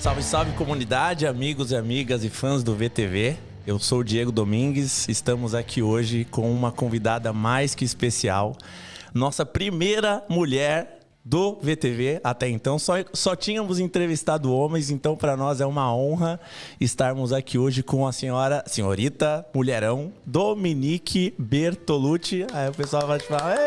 Salve, salve comunidade, amigos e amigas e fãs do VTV. Eu sou o Diego Domingues, estamos aqui hoje com uma convidada mais que especial. Nossa primeira mulher do VTV até então. Só tínhamos entrevistado homens, então para nós é uma honra estarmos aqui hoje com a senhorita, mulherão, Dominique Bertolucci. Aí o pessoal vai te falar...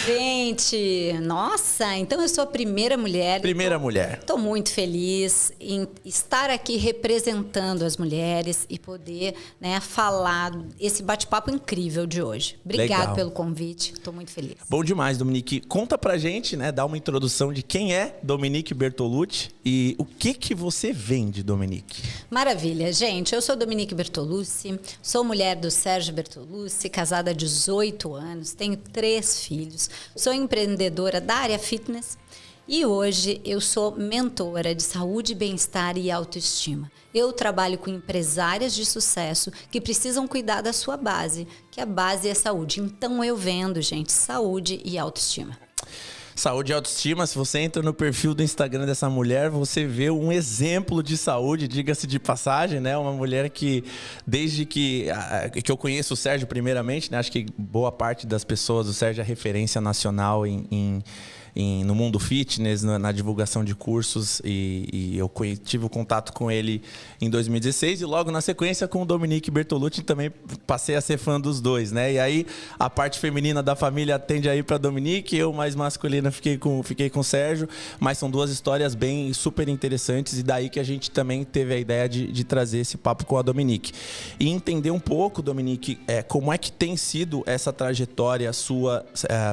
Gente, nossa, então eu sou a primeira mulher. Primeira mulher. Estou muito feliz em estar aqui representando as mulheres e poder, né, falar esse bate-papo incrível de hoje. Obrigada pelo convite, estou muito feliz. Bom demais, Dominique. Conta pra gente, né, dá uma introdução de quem é Dominique Bertolucci e o que você vende, Dominique. Maravilha, gente. Eu sou Dominique Bertolucci, sou mulher do Sérgio Bertolucci, casada há 18 anos, tenho 3 filhos. Sou empreendedora da área fitness e hoje eu sou mentora de saúde, bem-estar e autoestima. Eu trabalho com empresárias de sucesso que precisam cuidar da sua base, que a base é saúde. Então eu vendo, gente, saúde e autoestima. Saúde e autoestima, se você entra no perfil do Instagram dessa mulher, você vê um exemplo de saúde, diga-se de passagem, né? Uma mulher que, desde que eu conheço o Sérgio primeiramente, né? Acho que boa parte das pessoas, o Sérgio é referência nacional no mundo fitness, na divulgação de cursos e eu tive o contato com ele em 2016 e logo na sequência com o Dominique Bertolucci também passei a ser fã dos dois, né? E aí a parte feminina da família tende a ir para Dominique, eu mais masculina fiquei com o Sérgio, mas são duas histórias bem super interessantes e daí que a gente também teve a ideia de trazer esse papo com a Dominique. E entender um pouco, Dominique, como é que tem sido essa trajetória sua,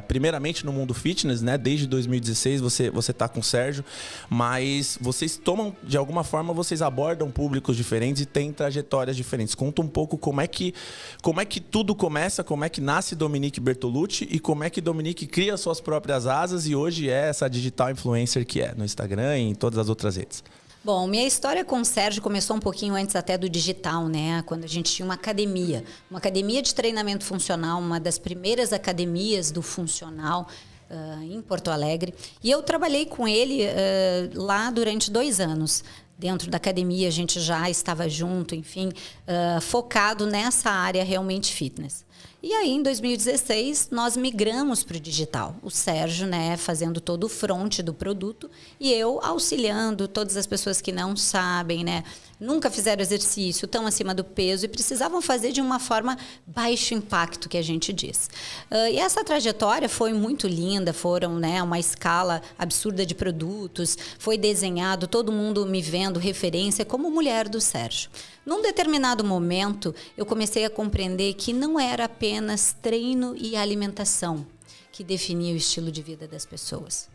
primeiramente no mundo fitness, né? Desde 2016 você está com o Sérgio, mas vocês tomam, de alguma forma, vocês abordam públicos diferentes e têm trajetórias diferentes. Conta um pouco como é que tudo começa, como é que nasce Dominique Bertolucci e como é que Dominique cria suas próprias asas e hoje é essa digital influencer que é no Instagram e em todas as outras redes. Bom, minha história com o Sérgio começou um pouquinho antes até do digital, né? Quando a gente tinha uma academia de treinamento funcional, uma das primeiras academias do funcional em Porto Alegre. E eu trabalhei com ele lá durante 2 anos. Dentro da academia a gente já estava junto, enfim, focado nessa área realmente fitness. E aí, em 2016, nós migramos para o digital. O Sérgio, né, fazendo todo o front do produto e eu auxiliando todas as pessoas que não sabem, né, nunca fizeram exercício, estão acima do peso e precisavam fazer de uma forma baixo impacto, que a gente diz. E essa trajetória foi muito linda, foram, né, uma escala absurda de produtos, foi desenhado, todo mundo me vendo referência como mulher do Sérgio. Num determinado momento, eu comecei a compreender que não era apenas treino e alimentação que definia o estilo de vida das pessoas,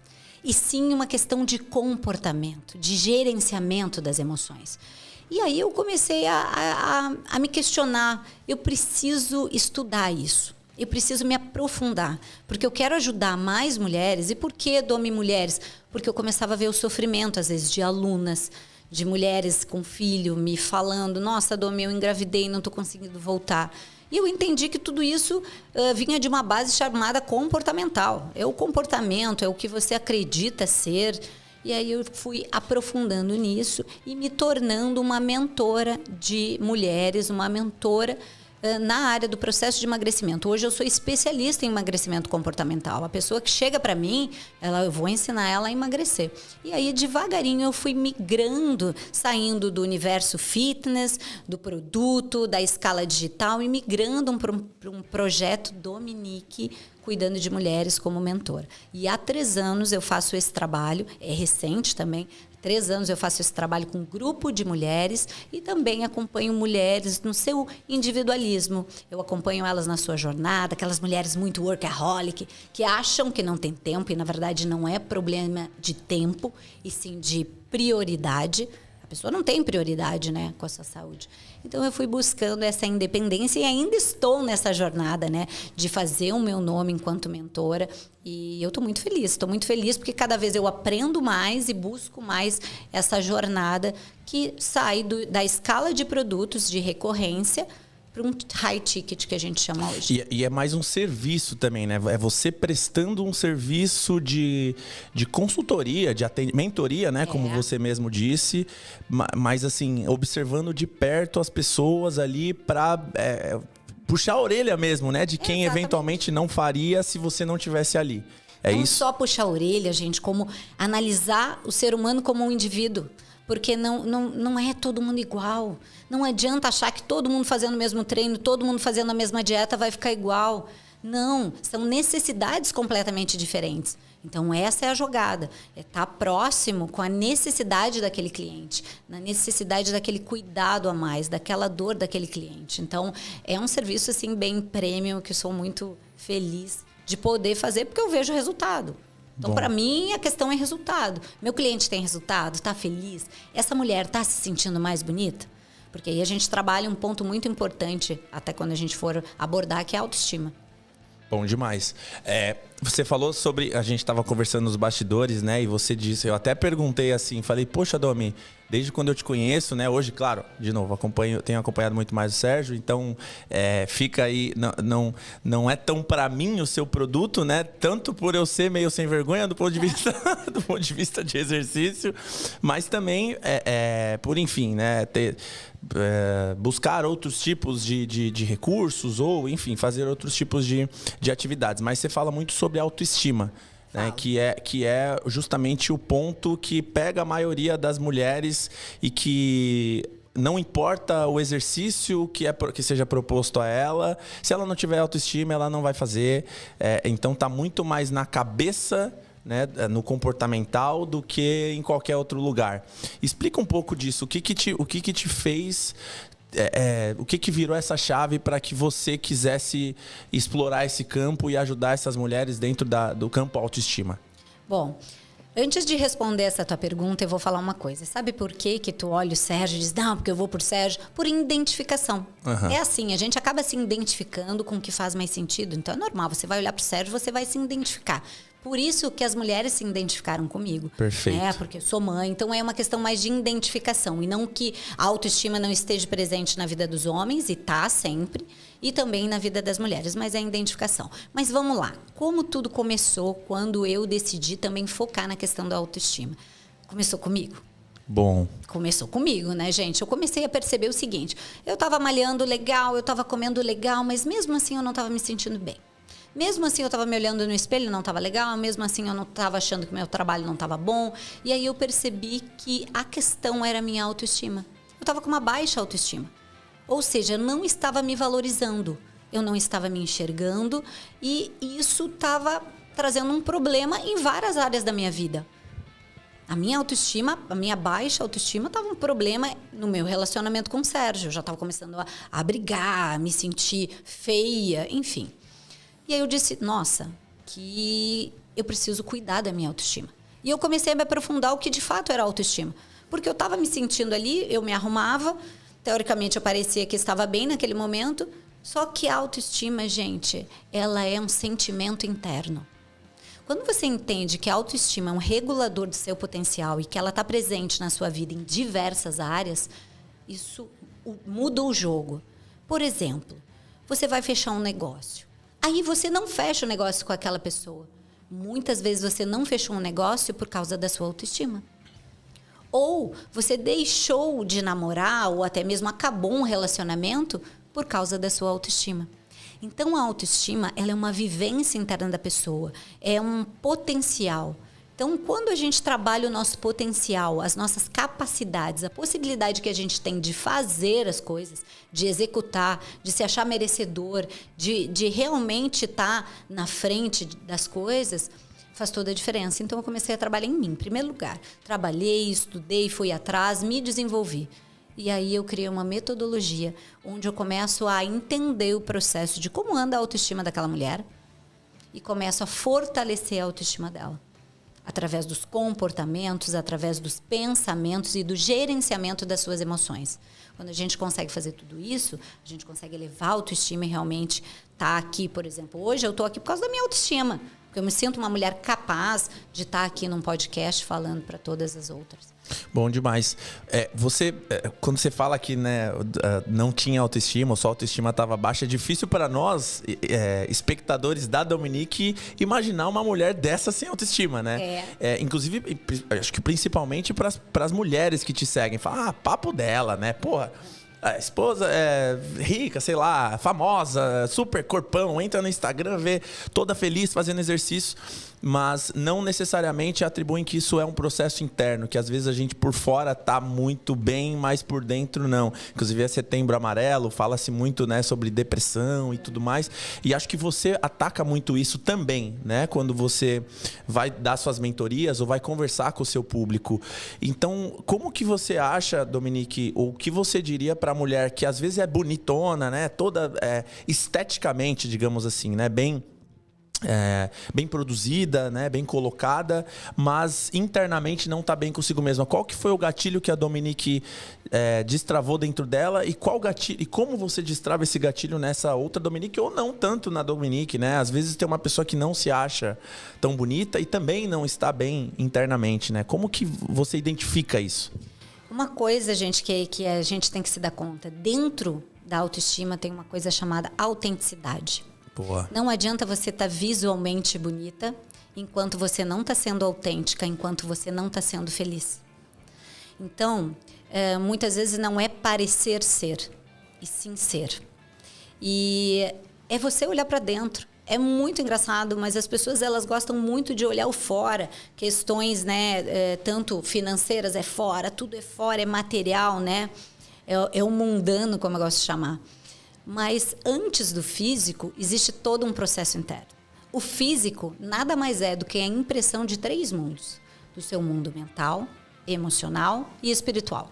e sim uma questão de comportamento, de gerenciamento das emoções. E aí eu comecei a me questionar, eu preciso estudar isso. Eu preciso me aprofundar, porque eu quero ajudar mais mulheres. E por que Domi Mulheres? Porque eu começava a ver o sofrimento, às vezes, de alunas, de mulheres com filho me falando, nossa, Domi, eu engravidei e não estou conseguindo voltar. E eu entendi que tudo isso vinha de uma base chamada comportamental. É o comportamento, é o que você acredita ser. E aí eu fui aprofundando nisso e me tornando uma mentora de mulheres, uma mentora na área do processo de emagrecimento. Hoje eu sou especialista em emagrecimento comportamental. A pessoa que chega para mim, eu vou ensinar ela a emagrecer. E aí, devagarinho, eu fui migrando, saindo do universo fitness, do produto, da escala digital e migrando para um projeto Dominique, cuidando de mulheres como mentora. E há 3 anos eu faço esse trabalho, é recente também, 3 anos eu faço esse trabalho com um grupo de mulheres e também acompanho mulheres no seu individualismo. Eu acompanho elas na sua jornada, aquelas mulheres muito workaholic, que acham que não tem tempo e, na verdade, não é problema de tempo, e sim de prioridade. A pessoa não tem prioridade, né, com a sua saúde. Então, eu fui buscando essa independência e ainda estou nessa jornada, né, de fazer o meu nome enquanto mentora. E eu estou muito feliz porque cada vez eu aprendo mais e busco mais essa jornada que sai da escala de produtos de recorrência para um high ticket que a gente chama hoje. E é mais um serviço também, né? É você prestando um serviço de consultoria, de mentoria, né? Como você mesmo disse. Mas, assim, observando de perto as pessoas ali para puxar a orelha mesmo, né? De quem eventualmente não faria se você não tivesse ali. Não só puxar a orelha, gente, como analisar o ser humano como um indivíduo. Porque não é todo mundo igual. Não adianta achar que todo mundo fazendo o mesmo treino, todo mundo fazendo a mesma dieta vai ficar igual. Não, são necessidades completamente diferentes. Então, essa é a jogada. É estar próximo com a necessidade daquele cliente, na necessidade daquele cuidado a mais, daquela dor daquele cliente. Então, é um serviço assim bem premium, que eu sou muito feliz de poder fazer, porque eu vejo resultado. Então, para mim, a questão é resultado. Meu cliente tem resultado, está feliz? Essa mulher está se sentindo mais bonita? Porque aí a gente trabalha um ponto muito importante, até quando a gente for abordar, que é a autoestima. Bom demais. Você falou sobre... A gente estava conversando nos bastidores, né? E você disse... Eu até perguntei assim, falei... Poxa, Domi, desde quando eu te conheço, né? Hoje, claro, de novo, tenho acompanhado muito mais o Sérgio. Então, fica aí... Não é tão para mim o seu produto, né? Tanto por eu ser meio sem vergonha do ponto de vista de exercício. Mas também por, enfim, né? Buscar outros tipos de recursos ou, enfim, fazer outros tipos de atividades. Mas você fala muito sobre autoestima, né? Que é justamente o ponto que pega a maioria das mulheres e que não importa o exercício que seja proposto a ela, se ela não tiver autoestima, ela não vai fazer. Então, tá muito mais na cabeça, né, no comportamental, do que em qualquer outro lugar. Explica um pouco disso. O que te fez... o que virou essa chave para que você quisesse explorar esse campo e ajudar essas mulheres dentro do campo autoestima? Bom, antes de responder essa tua pergunta, eu vou falar uma coisa. Sabe por que tu olha o Sérgio e diz, não, porque eu vou por Sérgio? Por identificação. Uhum. É assim, a gente acaba se identificando com o que faz mais sentido. Então é normal, você vai olhar pro Sérgio, você vai se identificar. Por isso que as mulheres se identificaram comigo. Perfeito. Porque eu sou mãe, então é uma questão mais de identificação. E não que a autoestima não esteja presente na vida dos homens, e tá sempre, e também na vida das mulheres, mas é a identificação. Mas vamos lá. Como tudo começou quando eu decidi também focar na questão da autoestima? Começou comigo. Bom. Começou comigo, né, gente? Eu comecei a perceber o seguinte. Eu estava malhando legal, eu estava comendo legal, mas mesmo assim eu não estava me sentindo bem. Mesmo assim, eu estava me olhando no espelho, não estava legal. Mesmo assim, eu não estava achando que o meu trabalho não estava bom. E aí eu percebi que a questão era a minha autoestima. Eu estava com uma baixa autoestima. Ou seja, eu não estava me valorizando. Eu não estava me enxergando. E isso estava trazendo um problema em várias áreas da minha vida. A minha autoestima, a minha baixa autoestima estava um problema no meu relacionamento com o Sérgio. Eu já estava começando a brigar, a me sentir feia, enfim. E aí eu disse, nossa, que eu preciso cuidar da minha autoestima. E eu comecei a me aprofundar o que de fato era autoestima. Porque eu estava me sentindo ali, eu me arrumava, teoricamente eu parecia que estava bem naquele momento, só que a autoestima, gente, ela é um sentimento interno. Quando você entende que a autoestima é um regulador do seu potencial e que ela está presente na sua vida em diversas áreas, isso muda o jogo. Por exemplo, você vai fechar um negócio. Aí você não fecha o negócio com aquela pessoa. Muitas vezes você não fechou um negócio por causa da sua autoestima. Ou você deixou de namorar ou até mesmo acabou um relacionamento por causa da sua autoestima. Então, a autoestima, ela é uma vivência interna da pessoa. É um potencial. Então, quando a gente trabalha o nosso potencial, as nossas capacidades, a possibilidade que a gente tem de fazer as coisas, de executar, de se achar merecedor, de realmente estar na frente das coisas, faz toda a diferença. Então, eu comecei a trabalhar em mim, em primeiro lugar. Trabalhei, estudei, fui atrás, me desenvolvi. E aí eu criei uma metodologia onde eu começo a entender o processo de como anda a autoestima daquela mulher e começo a fortalecer a autoestima dela. Através dos comportamentos, através dos pensamentos e do gerenciamento das suas emoções. Quando a gente consegue fazer tudo isso, a gente consegue elevar a autoestima e realmente estar aqui, por exemplo. Hoje eu estou aqui por causa da minha autoestima, porque eu me sinto uma mulher capaz de estar aqui num podcast falando para todas as outras. Bom demais. Quando você fala que, né, não tinha autoestima, ou sua autoestima estava baixa, é difícil para nós, espectadores da Dominique, imaginar uma mulher dessa sem autoestima, né? Inclusive, acho que principalmente para as mulheres que te seguem. Falam, papo dela, né? Porra, a esposa é rica, sei lá, famosa, super corpão, entra no Instagram, vê toda feliz fazendo exercício, mas não necessariamente atribuem que isso é um processo interno, que às vezes a gente por fora tá muito bem, mas por dentro não. Inclusive é Setembro Amarelo, fala-se muito, né, sobre depressão e tudo mais, e acho que você ataca muito isso também, né, quando você vai dar suas mentorias ou vai conversar com o seu público. Então, como que você acha, Dominique, ou o que você diria para a mulher que às vezes é bonitona, né, toda esteticamente, digamos assim, né, bem produzida, né, bem colocada, mas internamente não está bem consigo mesma? Qual que foi o gatilho que a Dominique destravou dentro dela, e qual gatilho, e como você destrava esse gatilho nessa outra Dominique, ou não tanto na Dominique, né? Às vezes tem uma pessoa que não se acha tão bonita e também não está bem internamente, né? Como que você identifica isso? Uma coisa, gente, que a gente tem que se dar conta, dentro da autoestima tem uma coisa chamada autenticidade. Boa. Não adianta você estar visualmente bonita enquanto você não está sendo autêntica, enquanto você não está sendo feliz. Então, muitas vezes não é parecer ser, e sim ser. E é você olhar para dentro. É muito engraçado, mas as pessoas elas gostam muito de olhar o fora. Questões, né, tanto financeiras é fora, tudo é fora, é material, né? É o mundano, como eu gosto de chamar. Mas antes do físico, existe todo um processo interno. O físico nada mais é do que a impressão de 3 mundos. Do seu mundo mental, emocional e espiritual.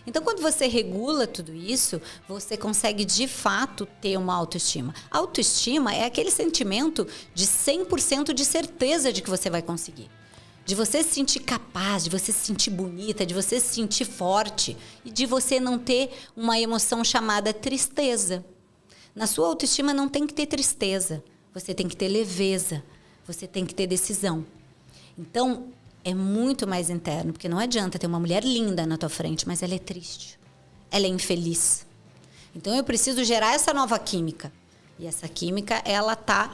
Então, quando você regula tudo isso, você consegue, de fato, ter uma autoestima. A autoestima é aquele sentimento de 100% de certeza de que você vai conseguir. De você se sentir capaz, de você se sentir bonita, de você se sentir forte e de você não ter uma emoção chamada tristeza. Na sua autoestima não tem que ter tristeza, você tem que ter leveza, você tem que ter decisão. Então, é muito mais interno, porque não adianta ter uma mulher linda na tua frente, mas ela é triste, ela é infeliz. Então, eu preciso gerar essa nova química. E essa química, ela está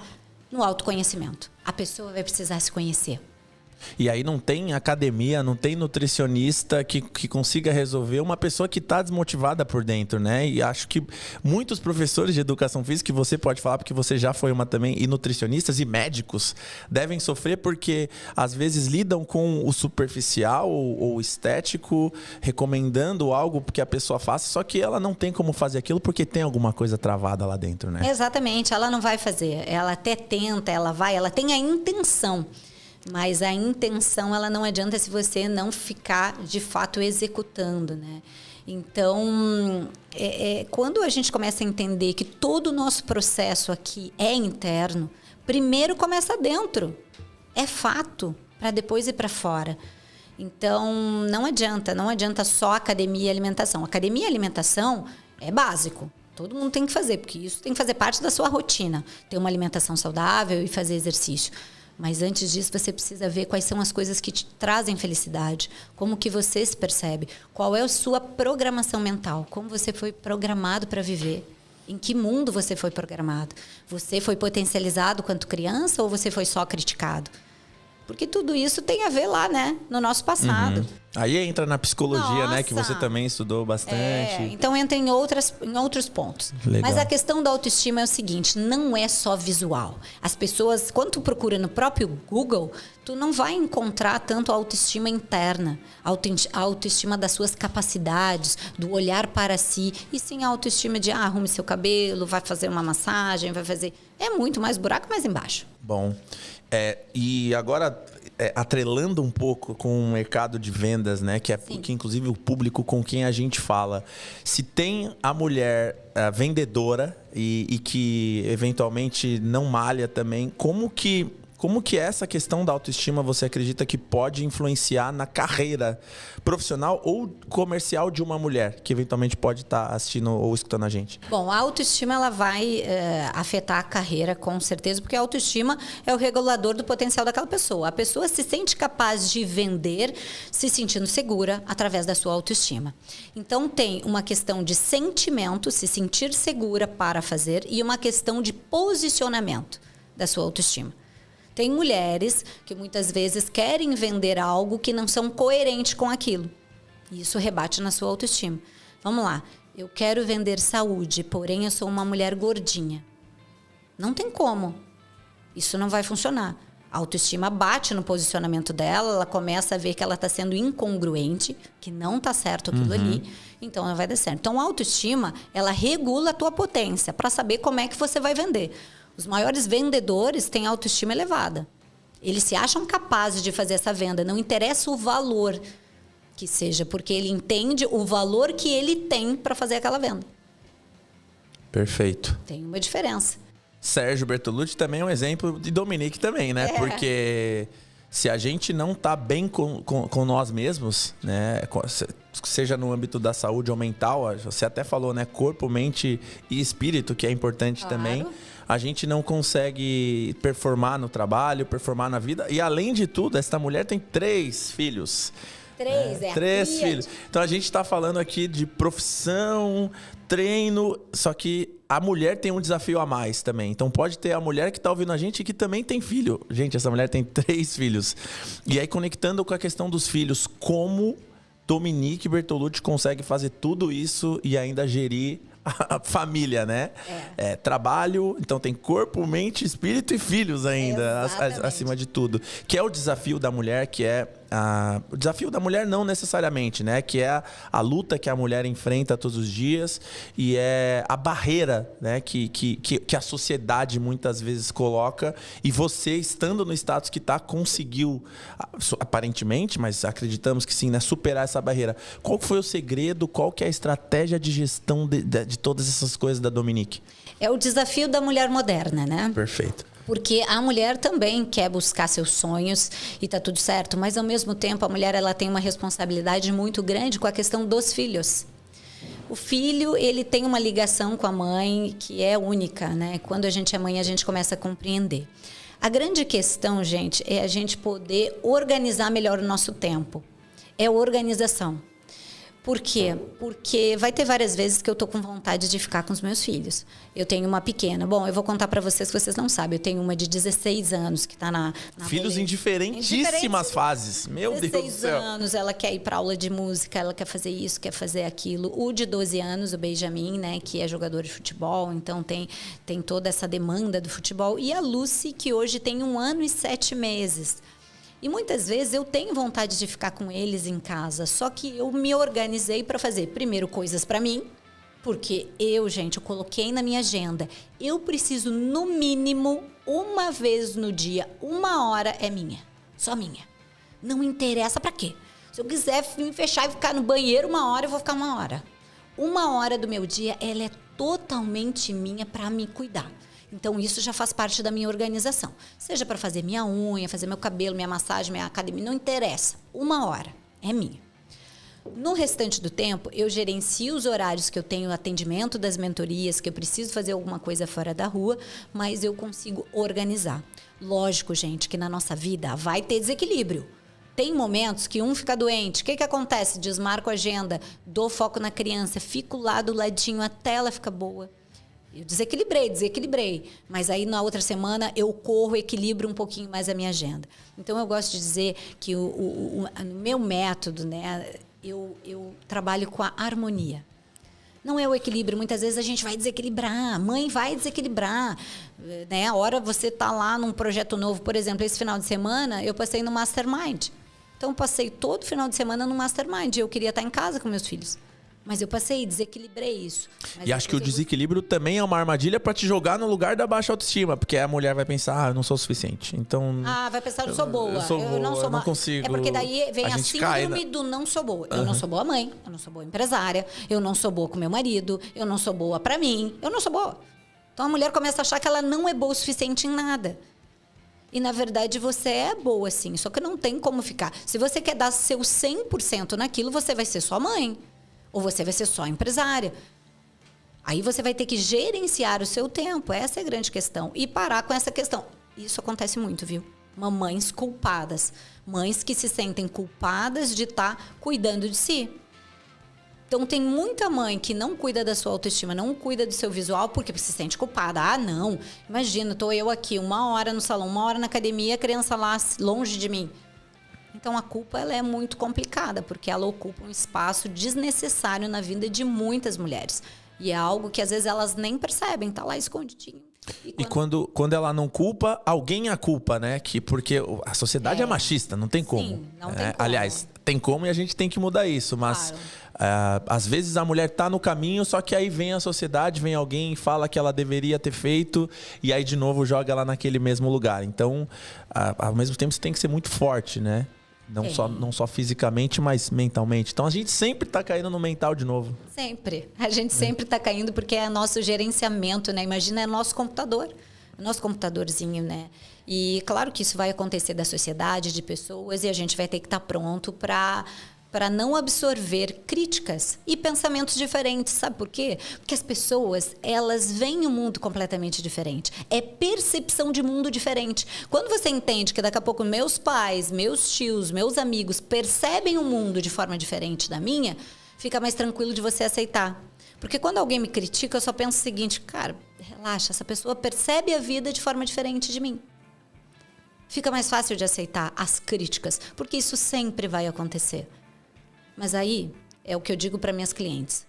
no autoconhecimento. A pessoa vai precisar se conhecer. E aí não tem academia, não tem nutricionista que consiga resolver uma pessoa que está desmotivada por dentro, né? E acho que muitos professores de educação física, que você pode falar porque você já foi uma também, e nutricionistas e médicos devem sofrer porque às vezes lidam com o superficial ou estético, recomendando algo que a pessoa faça, só que ela não tem como fazer aquilo porque tem alguma coisa travada lá dentro, né? Exatamente, ela não vai fazer. Ela até tenta, ela tem a intenção. Mas a intenção, ela não adianta se você não ficar, de fato, executando, né? Então, quando a gente começa a entender que todo o nosso processo aqui é interno, primeiro começa dentro. É fato, para depois ir para fora. Então, não adianta só academia e alimentação. Academia e alimentação é básico. Todo mundo tem que fazer, porque isso tem que fazer parte da sua rotina. Ter uma alimentação saudável e fazer exercício. Mas antes disso, você precisa ver quais são as coisas que te trazem felicidade, como que você se percebe, qual é a sua programação mental, como você foi programado para viver, em que mundo você foi programado. Você foi potencializado quando criança ou você foi só criticado? Porque tudo isso tem a ver lá, né, no nosso passado. Uhum. Aí entra na psicologia, né, que você também estudou bastante. Então entra em outros pontos. Legal. Mas a questão da autoestima é o seguinte, não é só visual. As pessoas, quando tu procura no próprio Google, tu não vai encontrar tanto a autoestima interna, a autoestima das suas capacidades, do olhar para si, e sim a autoestima de arrume seu cabelo, vai fazer uma massagem, vai fazer... É muito mais buraco mais embaixo. Bom, e agora... atrelando um pouco com o mercado de vendas, né? Que inclusive o público com quem a gente fala. Se tem a mulher vendedora e que eventualmente não malha também, como que Como que essa questão da autoestima você acredita que pode influenciar na carreira profissional ou comercial de uma mulher que eventualmente pode estar assistindo ou escutando a gente? Bom, a autoestima ela vai afetar a carreira com certeza, porque a autoestima é o regulador do potencial daquela pessoa. A pessoa se sente capaz de vender se sentindo segura através da sua autoestima. Então tem uma questão de sentimento, se sentir segura para fazer, e uma questão de posicionamento da sua autoestima. Tem mulheres que muitas vezes querem vender algo que não são coerentes com aquilo. E isso rebate na sua autoestima. Vamos lá. Eu quero vender saúde, porém eu sou uma mulher gordinha. Não tem como. Isso não vai funcionar. A autoestima bate no posicionamento dela, ela começa a ver que ela está sendo incongruente, que não está certo aquilo ali, então não vai dar certo. Então a autoestima, ela regula a tua potência para saber como é que você vai vender. Os maiores vendedores têm autoestima elevada. Eles se acham capazes de fazer essa venda. Não interessa o valor que seja, porque ele entende o valor que ele tem para fazer aquela venda. Perfeito. Tem uma diferença. Sérgio Bertolucci também é um exemplo, de Dominique também, né? Porque se a gente não tá bem com nós mesmos, né? Seja no âmbito da saúde ou mental, você até falou, né? Corpo, mente e espírito, que é importante também. A gente não consegue performar no trabalho, performar na vida. E além de tudo, essa mulher tem 3 filhos. 3 filhos. Então a gente está falando aqui de profissão, treino, só que a mulher tem um desafio a mais também. Então pode ter a mulher que está ouvindo a gente que também tem filho. Gente, essa mulher tem 3 filhos. E aí, conectando com a questão dos filhos, como Dominique Bertolucci consegue fazer tudo isso e ainda gerir a família, né? Trabalho, então tem corpo, mente, espírito e filhos ainda, acima de tudo. Que é o desafio da mulher, que é... o desafio da mulher não necessariamente, né? Que é a luta que a mulher enfrenta todos os dias e é a barreira, né? Que a sociedade muitas vezes coloca, e você, estando no status que está, conseguiu, aparentemente, mas acreditamos que sim, né? Superar essa barreira. Qual foi o segredo? Qual que é a estratégia de gestão de todas essas coisas da Dominique? É o desafio da mulher moderna, né? Perfeito. Porque a mulher também quer buscar seus sonhos e tá tudo certo, mas ao mesmo tempo a mulher ela tem uma responsabilidade muito grande com a questão dos filhos. O filho, ele tem uma ligação com a mãe que é única, né? Quando a gente é mãe, a gente começa a compreender. A grande questão, gente, é a gente poder organizar melhor o nosso tempo. É organização. Por quê? Porque vai ter várias vezes que eu tô com vontade de ficar com os meus filhos. Eu tenho uma pequena. Bom, eu vou contar para vocês que vocês não sabem. Eu tenho uma de 16 anos que tá na filhos em diferentíssimas fases. Meu Deus do céu. 16 anos, ela quer ir para aula de música, ela quer fazer isso, quer fazer aquilo. O de 12 anos, o Benjamin, né, que é jogador de futebol, então tem toda essa demanda do futebol. E a Lucy, que hoje tem 1 ano e 7 meses. E muitas vezes eu tenho vontade de ficar com eles em casa, só que eu me organizei para fazer, primeiro, coisas para mim, porque eu coloquei na minha agenda, eu preciso, no mínimo, 1 vez no dia, 1 hora é minha, só minha. Não interessa para quê. Se eu quiser me fechar e ficar no banheiro 1 hora, eu vou ficar 1 hora. 1 hora do meu dia, ela é totalmente minha para me cuidar. Então, isso já faz parte da minha organização. Seja para fazer minha unha, fazer meu cabelo, minha massagem, minha academia, não interessa. 1 hora é minha. No restante do tempo, eu gerencio os horários que eu tenho atendimento das mentorias, que eu preciso fazer alguma coisa fora da rua, mas eu consigo organizar. Lógico, gente, que na nossa vida vai ter desequilíbrio. Tem momentos que um fica doente. O que acontece? Desmarco a agenda, dou foco na criança, fico lá do ladinho até ela ficar boa. Eu desequilibrei. Mas aí, na outra semana, eu corro, equilibro um pouquinho mais a minha agenda. Então, eu gosto de dizer que no meu método, né, eu trabalho com a harmonia. Não é o equilíbrio. Muitas vezes a gente vai desequilibrar. A mãe vai desequilibrar. Né? A hora você está lá num projeto novo. Por exemplo, esse final de semana, eu passei no Mastermind. Então, eu passei todo final de semana no Mastermind. Eu queria estar em casa com meus filhos. Mas eu passei, desequilibrei isso. Mas e acho que o desequilíbrio também é uma armadilha para te jogar no lugar da baixa autoestima, porque a mulher vai pensar, eu não sou o suficiente. Então, vai pensar, eu não sou boa. Eu não consigo. É porque daí vem a síndrome do não sou boa. Eu não sou boa mãe, eu não sou boa empresária, eu não sou boa com meu marido, eu não sou boa para mim, eu não sou boa. Então a mulher começa a achar que ela não é boa o suficiente em nada. E, na verdade, você é boa, sim. Só que não tem como ficar. Se você quer dar seu 100% naquilo, você vai ser só mãe. Ou você vai ser só empresária. Aí você vai ter que gerenciar o seu tempo. Essa é a grande questão. E parar com essa questão. Isso acontece muito, viu? Mamães culpadas. Mães que se sentem culpadas de estar cuidando de si. Então, tem muita mãe que não cuida da sua autoestima, não cuida do seu visual, porque se sente culpada. Ah, não. Imagina, estou eu aqui 1 hora no salão, 1 hora na academia, a criança lá longe de mim. Então, a culpa ela é muito complicada, porque ela ocupa um espaço desnecessário na vida de muitas mulheres. E é algo que, às vezes, elas nem percebem, tá lá escondidinho. E quando ela não culpa, alguém a culpa, né? Porque a sociedade é machista, não tem como. Sim, não tem como. Aliás, tem como e a gente tem que mudar isso, mas... Claro. Às vezes a mulher tá no caminho, só que aí vem a sociedade, vem alguém e fala que ela deveria ter feito e aí de novo joga ela naquele mesmo lugar. Então, ao mesmo tempo, você tem que ser muito forte, né? Não só fisicamente, mas mentalmente. Então, a gente sempre tá caindo no mental de novo. Sempre. A gente sempre tá caindo porque é nosso gerenciamento, né? Imagina, é nosso computador. Nosso computadorzinho, né? E claro que isso vai acontecer da sociedade, de pessoas, e a gente vai ter que estar pronto para não absorver críticas e pensamentos diferentes. Sabe por quê? Porque as pessoas, elas veem o mundo completamente diferente. É percepção de mundo diferente. Quando você entende que daqui a pouco meus pais, meus tios, meus amigos percebem o mundo de forma diferente da minha, fica mais tranquilo de você aceitar. Porque quando alguém me critica, eu só penso o seguinte, cara, relaxa, essa pessoa percebe a vida de forma diferente de mim. Fica mais fácil de aceitar as críticas, porque isso sempre vai acontecer. Mas aí é o que eu digo para minhas clientes.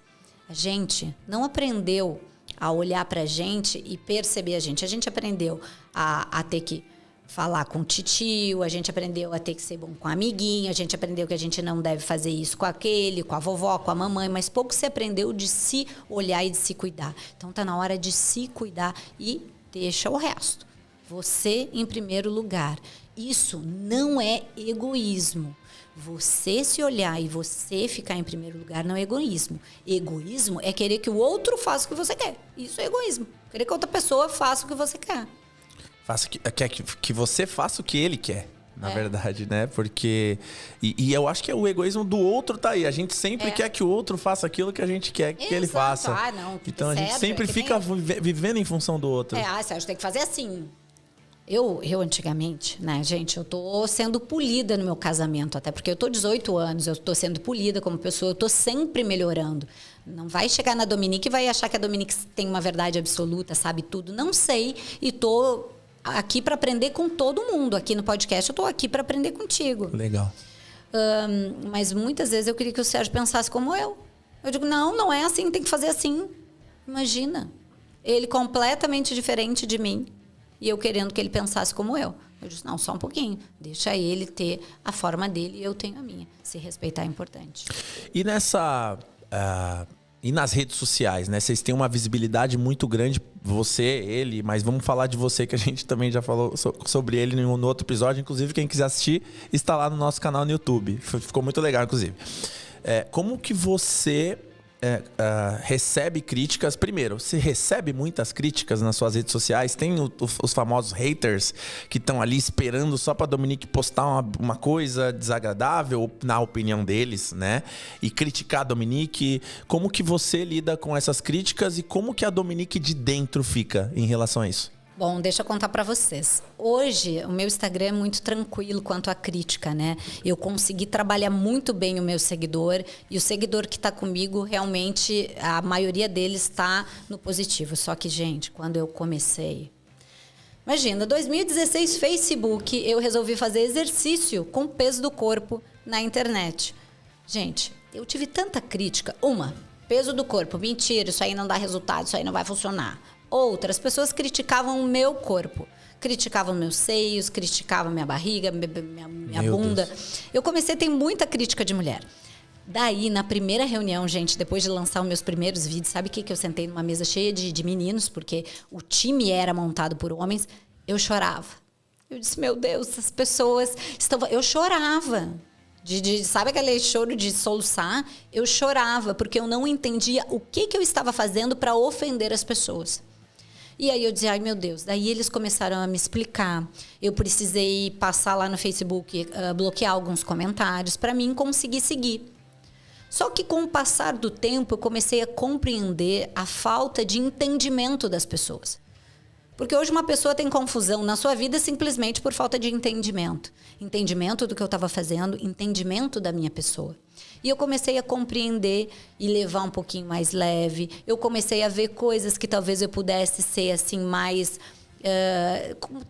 A gente não aprendeu a olhar para a gente e perceber a gente. A gente aprendeu a ter que falar com o titio, a gente aprendeu a ter que ser bom com a amiguinha, a gente aprendeu que a gente não deve fazer isso com aquele, com a vovó, com a mamãe, mas pouco se aprendeu de se olhar e de se cuidar. Então tá na hora de se cuidar e deixa o resto. Você em primeiro lugar. Isso não é egoísmo. Você se olhar e você ficar em primeiro lugar não é egoísmo. Egoísmo é querer que o outro faça o que você quer. Isso é egoísmo. Querer que outra pessoa faça o que você quer. Quer que você faça o que ele quer, na verdade, né? Porque... E eu acho que o egoísmo do outro tá aí. A gente sempre quer que o outro faça aquilo que a gente quer que ele faça. Ah, não, então a gente sempre fica vivendo em função do outro. Sérgio, tem que fazer assim. Eu antigamente, né, gente, eu tô sendo polida no meu casamento, até porque eu tô 18 anos, eu tô sendo polida como pessoa, eu tô sempre melhorando. Não vai chegar na Dominique e vai achar que a Dominique tem uma verdade absoluta, sabe tudo. Não sei, e tô aqui para aprender com todo mundo. Aqui no podcast eu tô aqui para aprender contigo. Legal. Mas muitas vezes eu queria que o Sérgio pensasse como eu. Eu digo, não é assim, tem que fazer assim. Imagina, ele completamente diferente de mim. E eu querendo que ele pensasse como eu. Eu disse, não, só um pouquinho. Deixa ele ter a forma dele e eu tenho a minha. Se respeitar é importante. E e nas redes sociais, né? Vocês têm uma visibilidade muito grande, você, ele, mas vamos falar de você, que a gente também já falou sobre ele no outro episódio. Inclusive, quem quiser assistir, está lá no nosso canal no YouTube. Ficou muito legal, inclusive. Como que você... recebe críticas. Primeiro, você recebe muitas críticas nas suas redes sociais? Tem os famosos haters que estão ali esperando só para Dominique postar uma coisa desagradável, na opinião deles, né? E criticar a Dominique. Como que você lida com essas críticas e como que a Dominique de dentro fica em relação a isso? Bom, deixa eu contar para vocês. Hoje, o meu Instagram é muito tranquilo quanto à crítica, né? Eu consegui trabalhar muito bem o meu seguidor e o seguidor que está comigo, realmente, a maioria deles está no positivo. Só que, gente, quando eu comecei... Imagina, 2016, Facebook, eu resolvi fazer exercício com o peso do corpo na internet. Gente, eu tive tanta crítica. Peso do corpo, mentira, isso aí não dá resultado, isso aí não vai funcionar. Outras pessoas criticavam o meu corpo. Criticavam meus seios, criticavam minha barriga, minha bunda. Deus. Eu comecei a ter muita crítica de mulher. Daí, na primeira reunião, gente, depois de lançar os meus primeiros vídeos, sabe o que eu sentei numa mesa cheia de meninos, porque o time era montado por homens, eu chorava. Eu disse, meu Deus, essas pessoas estão... Eu chorava. Sabe aquele choro de soluçar? Eu chorava, porque eu não entendia o que eu estava fazendo para ofender as pessoas. E aí eu dizia, ai meu Deus. Daí eles começaram a me explicar. Eu precisei passar lá no Facebook, bloquear alguns comentários para mim conseguir seguir. Só que com o passar do tempo eu comecei a compreender a falta de entendimento das pessoas. Porque hoje uma pessoa tem confusão na sua vida simplesmente por falta de entendimento. Entendimento do que eu estava fazendo, entendimento da minha pessoa. E eu comecei a compreender e levar um pouquinho mais leve. Eu comecei a ver coisas que talvez eu pudesse ser assim mais...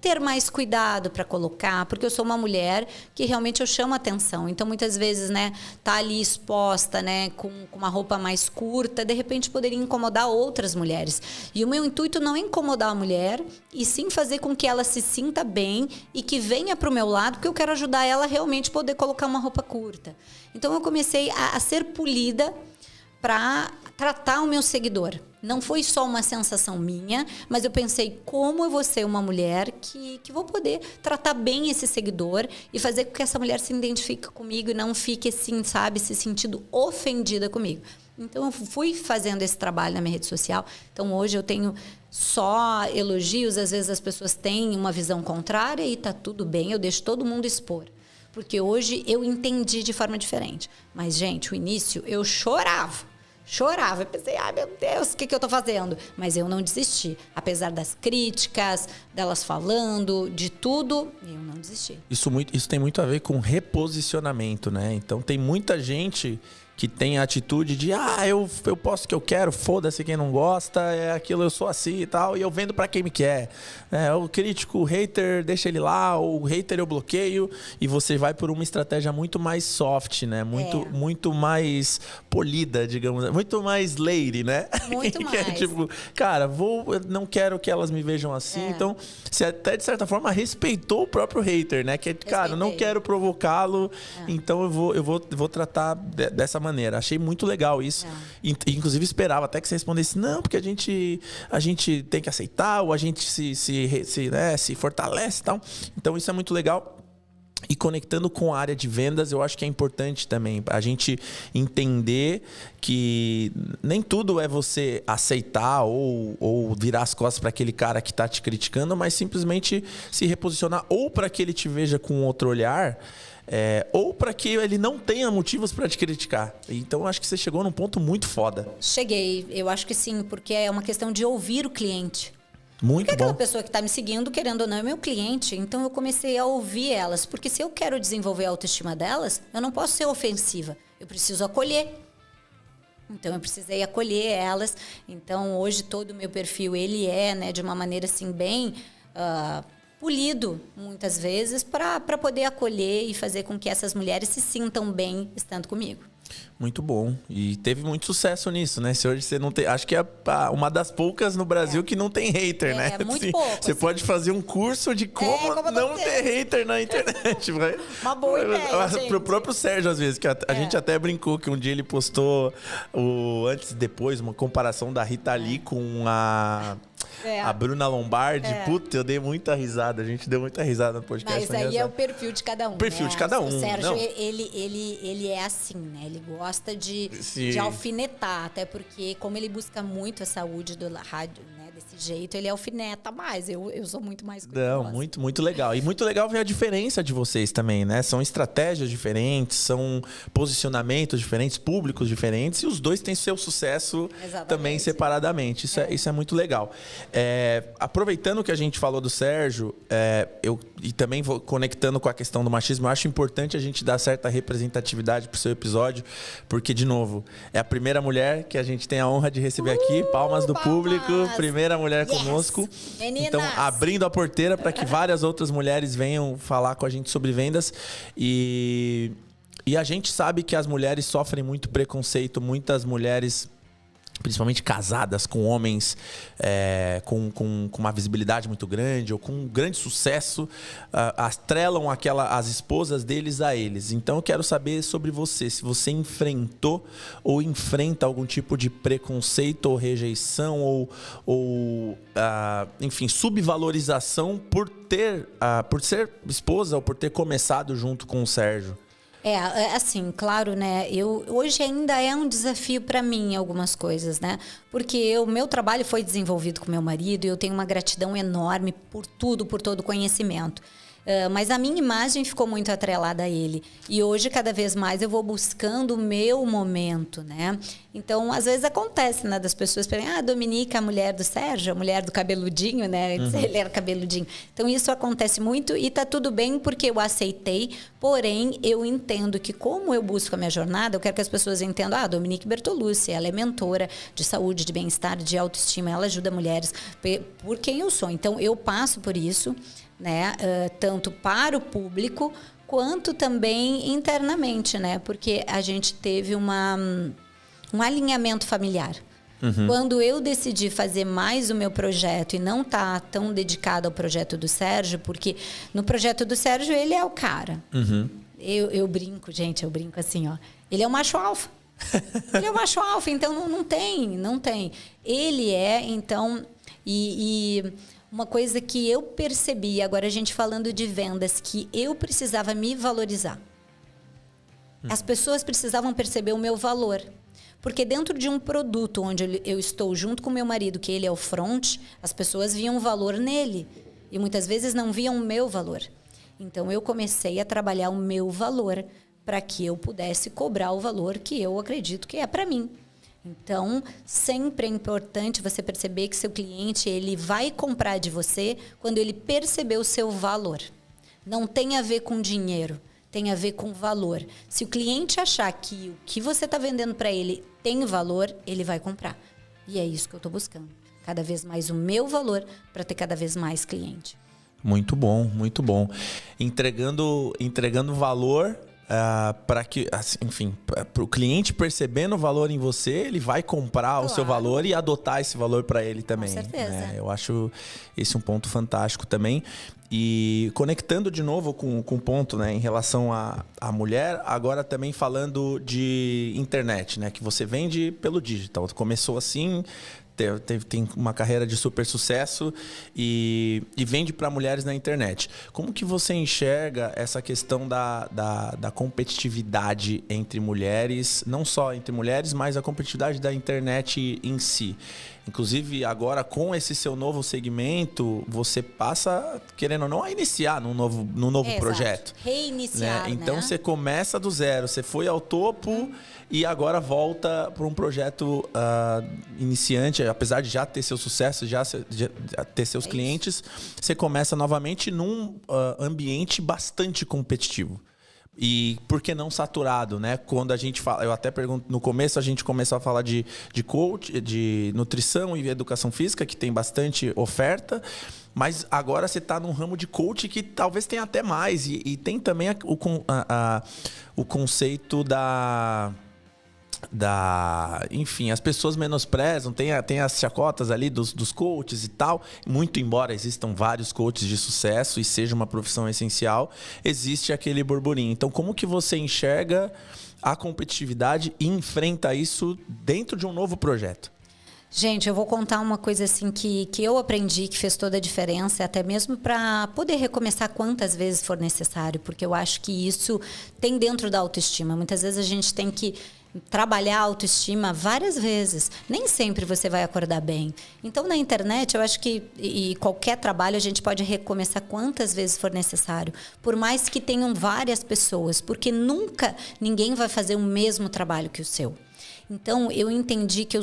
ter mais cuidado para colocar, porque eu sou uma mulher que realmente eu chamo atenção. Então, muitas vezes, né, tá ali exposta, né, com uma roupa mais curta, de repente poderia incomodar outras mulheres. E o meu intuito não é incomodar a mulher, e sim fazer com que ela se sinta bem e que venha para o meu lado, porque eu quero ajudar ela a realmente poder colocar uma roupa curta. Então, eu comecei a ser polida para tratar o meu seguidor. Não foi só uma sensação minha, mas eu pensei como eu vou ser uma mulher que vou poder tratar bem esse seguidor e fazer com que essa mulher se identifique comigo e não fique assim, sabe, se sentindo ofendida comigo. Então, eu fui fazendo esse trabalho na minha rede social. Então, hoje eu tenho só elogios. Às vezes as pessoas têm uma visão contrária e tá tudo bem, eu deixo todo mundo expor. Porque hoje eu entendi de forma diferente. Mas, gente, o início eu chorava. Eu pensei, ai meu Deus, o que eu tô fazendo? Mas eu não desisti. Apesar das críticas, delas falando, de tudo, eu não desisti. Isso tem muito a ver com reposicionamento, né? Então tem muita gente que tem a atitude de eu posto o que eu quero, foda-se quem não gosta, é aquilo, eu sou assim e tal, e eu vendo pra quem me quer. O crítico, o hater, deixa ele lá, o hater eu bloqueio, e você vai por uma estratégia muito mais soft, né? Muito mais polida, digamos, muito mais lady, né? Muito mais. É tipo, cara, eu não quero que elas me vejam assim, então você até de certa forma respeitou o próprio hater, né? Que cara, eu não quero provocá-lo, então eu vou tratar dessa maneira. Achei muito legal isso. Inclusive esperava até que você respondesse não, porque a gente tem que aceitar, ou a gente se fortalece e tal. Então isso é muito legal. E conectando com a área de vendas, eu acho que é importante também a gente entender que nem tudo é você aceitar ou virar as costas para aquele cara que está te criticando, mas simplesmente se reposicionar ou para que ele te veja com outro olhar, ou para que ele não tenha motivos para te criticar. Então, eu acho que você chegou num ponto muito foda. Cheguei, eu acho que sim, porque é uma questão de ouvir o cliente. Muito porque bom. Aquela pessoa que está me seguindo, querendo ou não, é meu cliente. Então, eu comecei a ouvir elas. Porque se eu quero desenvolver a autoestima delas, eu não posso ser ofensiva. Eu preciso acolher. Então, eu precisei acolher elas. Então, hoje, todo o meu perfil, ele é, né, de uma maneira assim, bem... polido, muitas vezes, para poder acolher e fazer com que essas mulheres se sintam bem estando comigo. Muito bom. E teve muito sucesso nisso, né? Se hoje você não tem... Acho que é uma das poucas no Brasil que não tem hater, né? É, muito assim, pouco. Você pode fazer um curso de como não ter hater na internet. Uma boa ideia, gente. Pro próprio Sérgio, às vezes, que a gente até brincou que um dia ele postou o antes e depois, uma comparação da Rita Lee com a Bruna Lombardi. Puta, eu dei muita risada. A gente deu muita risada no podcast. Mas aí é o perfil de cada um. O perfil de cada um. O Sérgio, ele é assim, né? Ele gosta de alfinetar. Até porque, como ele busca muito a saúde do rádio, né? Desse jeito, ele alfineta mais. Eu sou muito mais cuidadosa. Não, muito legal. E muito legal ver a diferença de vocês também, né? São estratégias diferentes, são posicionamentos diferentes, públicos diferentes. E os dois têm seu sucesso também separadamente. Isso é muito legal. Aproveitando que a gente falou do Sérgio, e também vou conectando com a questão do machismo, eu acho importante a gente dar certa representatividade pro seu episódio, porque, de novo, é a primeira mulher que a gente tem a honra de receber aqui. Palmas do público, primeira mulher conosco. Meninas. Então, abrindo a porteira para que várias outras mulheres venham falar com a gente sobre vendas. E a gente sabe que as mulheres sofrem muito preconceito, muitas mulheres, principalmente casadas com homens com uma visibilidade muito grande ou com um grande sucesso, atrelam as esposas deles a eles. Então eu quero saber sobre você, se você enfrentou ou enfrenta algum tipo de preconceito ou rejeição enfim, subvalorização por ser esposa ou por ter começado junto com o Sérgio. Assim, claro, né? Hoje ainda é um desafio para mim algumas coisas, né? Porque o meu trabalho foi desenvolvido com meu marido e eu tenho uma gratidão enorme por tudo, por todo o conhecimento. Mas a minha imagem ficou muito atrelada a ele. E hoje, cada vez mais, eu vou buscando o meu momento, né? Então, às vezes acontece, né? Das pessoas perguntam, a Dominique, a mulher do Sérgio, a mulher do cabeludinho, né? Ele era cabeludinho. Então, isso acontece muito e tá tudo bem porque eu aceitei. Porém, eu entendo que como eu busco a minha jornada, eu quero que as pessoas entendam, a Dominique Bertolucci, ela é mentora de saúde, de bem-estar, de autoestima, ela ajuda mulheres por quem eu sou. Então, eu passo por isso, né? Tanto para o público quanto também internamente, né? Porque a gente teve um alinhamento familiar. Quando eu decidi fazer mais o meu projeto e não estar tão dedicado ao projeto do Sérgio, porque no projeto do Sérgio ele é o cara. Eu brinco, gente, eu brinco assim, ó. Ele é o macho alfa. Ele é o macho alfa, então não tem. Ele é, então... Uma coisa que eu percebi, agora a gente falando de vendas, que eu precisava me valorizar. As pessoas precisavam perceber o meu valor. Porque dentro de um produto onde eu estou junto com meu marido, que ele é o front, as pessoas viam valor nele. E muitas vezes não viam o meu valor. Então eu comecei a trabalhar o meu valor para que eu pudesse cobrar o valor que eu acredito que é para mim. Então, sempre é importante você perceber que seu cliente ele vai comprar de você quando ele perceber o seu valor. Não tem a ver com dinheiro, tem a ver com valor. Se o cliente achar que o que você está vendendo para ele tem valor, ele vai comprar. E é isso que eu estou buscando. Cada vez mais o meu valor para ter cada vez mais cliente. Muito bom, muito bom. Entregando valor... para que, assim, enfim, para o cliente percebendo o valor em você, ele vai comprar o seu valor e adotar esse valor para ele também. Com certeza. Eu acho esse um ponto fantástico também. E conectando de novo com o ponto, né, em relação à mulher, agora também falando de internet, né, que você vende pelo digital. Começou assim... Tem uma carreira de super sucesso e vende para mulheres na internet. Como que você enxerga essa questão da competitividade entre mulheres, não só entre mulheres, mas a competitividade da internet em si? Inclusive, agora com esse seu novo segmento, você passa, querendo ou não, a iniciar num novo projeto. Reiniciar, né? Então, você começa do zero, você foi ao topo e agora volta para um projeto iniciante. Apesar de já ter seu sucesso, já ter seus clientes, você começa novamente num ambiente bastante competitivo. E por que não saturado, né? Quando a gente fala, eu até pergunto, no começo a gente começou a falar de coach, de nutrição e educação física, que tem bastante oferta, mas agora você está num ramo de coach que talvez tenha até mais. E tem também o conceito enfim, as pessoas menosprezam, tem as chacotas ali dos coaches e tal, muito embora existam vários coaches de sucesso e seja uma profissão essencial, existe aquele burburinho. Então, como que você enxerga a competitividade e enfrenta isso dentro de um novo projeto? Gente, eu vou contar uma coisa assim que eu aprendi, que fez toda a diferença, até mesmo para poder recomeçar quantas vezes for necessário, porque eu acho que isso tem dentro da autoestima. Muitas vezes a gente tem que trabalhar a autoestima várias vezes. Nem sempre você vai acordar bem. Então, na internet, eu acho que e qualquer trabalho a gente pode recomeçar quantas vezes for necessário. Por mais que tenham várias pessoas, porque nunca ninguém vai fazer o mesmo trabalho que o seu. Então, eu entendi que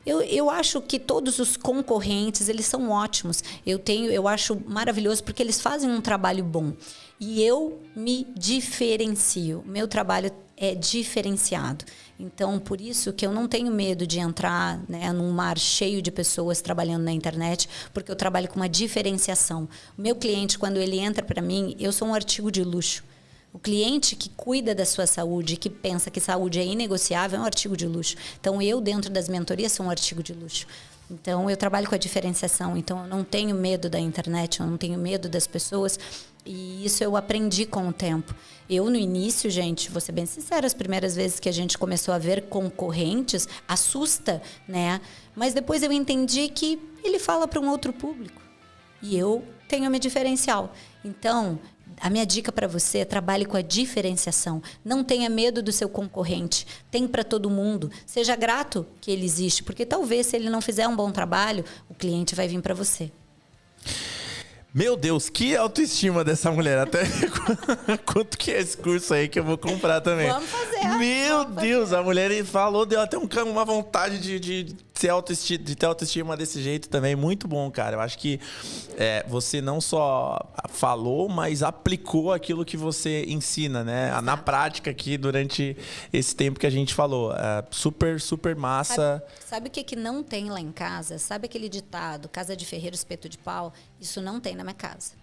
eu acho que todos os concorrentes, eles são ótimos. Eu acho maravilhoso porque eles fazem um trabalho bom. E eu me diferencio. Meu trabalho é diferenciado. Então, por isso que eu não tenho medo de entrar, né, num mar cheio de pessoas trabalhando na internet, porque eu trabalho com uma diferenciação. O meu cliente, quando ele entra para mim, eu sou um artigo de luxo. O cliente que cuida da sua saúde, que pensa que saúde é inegociável, é um artigo de luxo. Então, eu, dentro das mentorias, sou um artigo de luxo. Então, eu trabalho com a diferenciação. Então, eu não tenho medo da internet, eu não tenho medo das pessoas. E isso eu aprendi com o tempo. Eu, no início, gente, vou ser bem sincera, as primeiras vezes que a gente começou a ver concorrentes, assusta, né? Mas depois eu entendi que ele fala para um outro público. E eu tenho meu diferencial. Então, A minha dica para você é trabalhe com a diferenciação. Não tenha medo do seu concorrente. Tem para todo mundo. Seja grato que ele existe, porque talvez se ele não fizer um bom trabalho, o cliente vai vir para você. Meu Deus, que autoestima dessa mulher. Até quanto que é esse curso aí que eu vou comprar também? Vamos fazer. Meu Deus, a mulher falou, deu até uma vontade de ter autoestima desse jeito também. Muito bom, cara. Eu acho que você não só falou, mas aplicou aquilo que você ensina, né? Exato. Na prática aqui durante esse tempo que a gente falou. Super, super massa. Sabe o que não tem lá em casa? Sabe aquele ditado, casa de ferreiro, espeto de pau? Isso não tem na minha casa.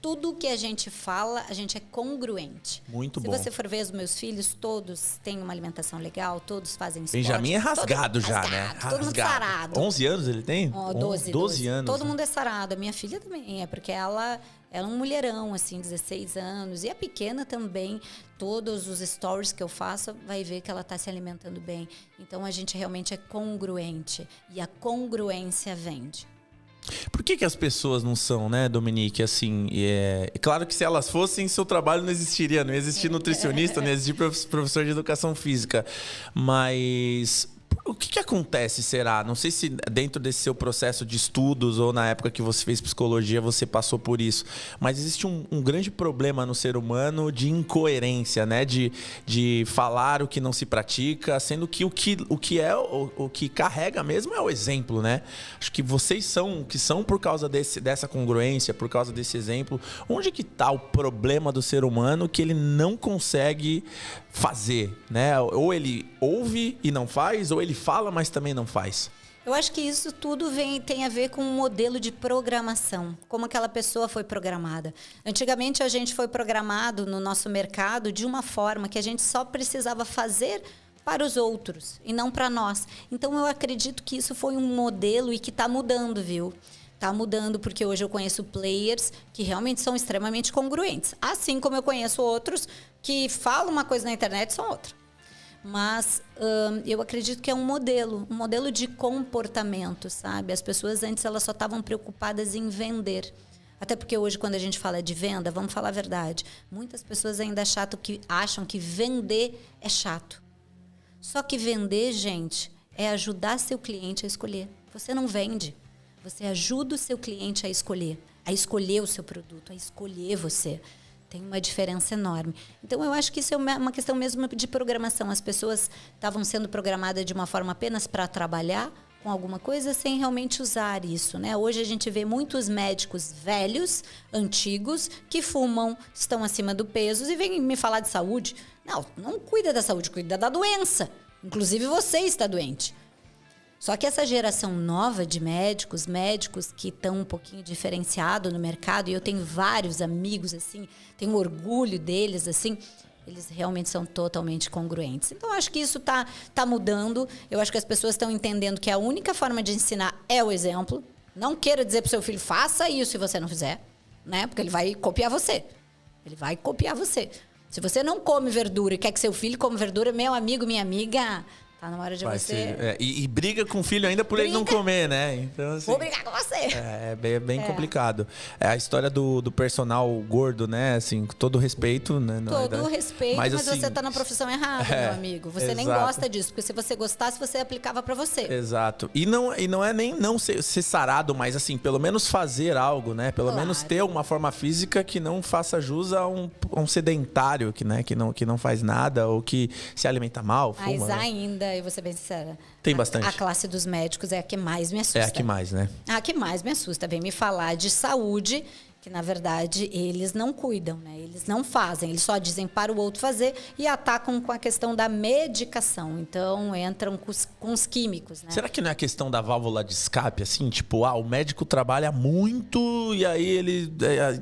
Tudo que a gente fala, a gente é congruente. Muito bom. Se você for ver os meus filhos, todos têm uma alimentação legal, todos fazem esporte. Benjamin é rasgado já, rasgado, né? Todo mundo sarado. 11 anos ele tem? 12 anos. Todo mundo é sarado. A minha filha também é, porque ela é um mulherão, assim, 16 anos. E a pequena também, todos os stories que eu faço, vai ver que ela está se alimentando bem. Então, a gente realmente é congruente. E a congruência vende. Por que as pessoas não são, né, Dominique, assim, claro que se elas fossem, seu trabalho não existiria, não ia existir nutricionista, não ia existir professor de educação física, mas o que acontece, será? Não sei se dentro desse seu processo de estudos ou na época que você fez psicologia você passou por isso, mas existe um grande problema no ser humano de incoerência, né? De falar o que não se pratica, sendo que o que carrega mesmo é o exemplo, né? Acho que vocês são por causa dessa congruência, por causa desse exemplo. Onde que está o problema do ser humano que ele não consegue fazer, né? Ou ele ouve e não faz, ou ele fala, mas também não faz. Eu acho que isso tudo tem a ver com um modelo de programação, como aquela pessoa foi programada. Antigamente a gente foi programado no nosso mercado de uma forma que a gente só precisava fazer para os outros e não para nós. Então eu acredito que isso foi um modelo e que está mudando, viu? Está mudando porque hoje eu conheço players que realmente são extremamente congruentes. Assim como eu conheço outros que falam uma coisa na internet e são outra. Mas eu acredito que é um modelo de comportamento, sabe? As pessoas antes elas só estavam preocupadas em vender. Até porque hoje, quando a gente fala de venda, vamos falar a verdade. Muitas pessoas ainda acham que vender é chato. Só que vender, gente, é ajudar seu cliente a escolher. Você não vende. Você ajuda o seu cliente a escolher o seu produto, a escolher você. Tem uma diferença enorme. Então, eu acho que isso é uma questão mesmo de programação. As pessoas estavam sendo programadas de uma forma apenas para trabalhar com alguma coisa sem realmente usar isso, né? Hoje a gente vê muitos médicos velhos, antigos, que fumam, estão acima do peso e vêm me falar de saúde. Não cuida da saúde, cuida da doença. Inclusive, você está doente. Só que essa geração nova de médicos que estão um pouquinho diferenciados no mercado, e eu tenho vários amigos, assim, tenho orgulho deles, assim, eles realmente são totalmente congruentes. Então, eu acho que isso tá mudando. Eu acho que as pessoas estão entendendo que a única forma de ensinar é o exemplo. Não queira dizer para o seu filho, faça isso se você não fizer, né? Porque ele vai copiar você. Ele vai copiar você. Se você não come verdura e quer que seu filho come verdura, meu amigo, minha amiga... Tá na hora de você... E briga com o filho ainda por ele não comer, né? Então, assim, vou brigar com você. É bem complicado. É a história do personal gordo, né? Assim, com todo respeito, né? Todo respeito, mas assim, você tá na profissão errada, meu amigo. Você nem gosta disso, porque se você gostasse, você aplicava pra você. Exato. E não é nem não ser sarado, mas assim, pelo menos fazer algo, né? Pelo menos ter uma forma física que não faça jus a um sedentário, que não faz nada ou que se alimenta mal, fuma. Mas ainda... Eu vou ser bem sincera. Tem bastante. A classe dos médicos é a que mais me assusta. É a que mais, né? A que mais me assusta. Vem me falar de saúde, que na verdade eles não cuidam, né? Eles não fazem, eles só dizem para o outro fazer e atacam com a questão da medicação. Então entram com os químicos, né? Será que não é a questão da válvula de escape, assim? Tipo, o médico trabalha muito e aí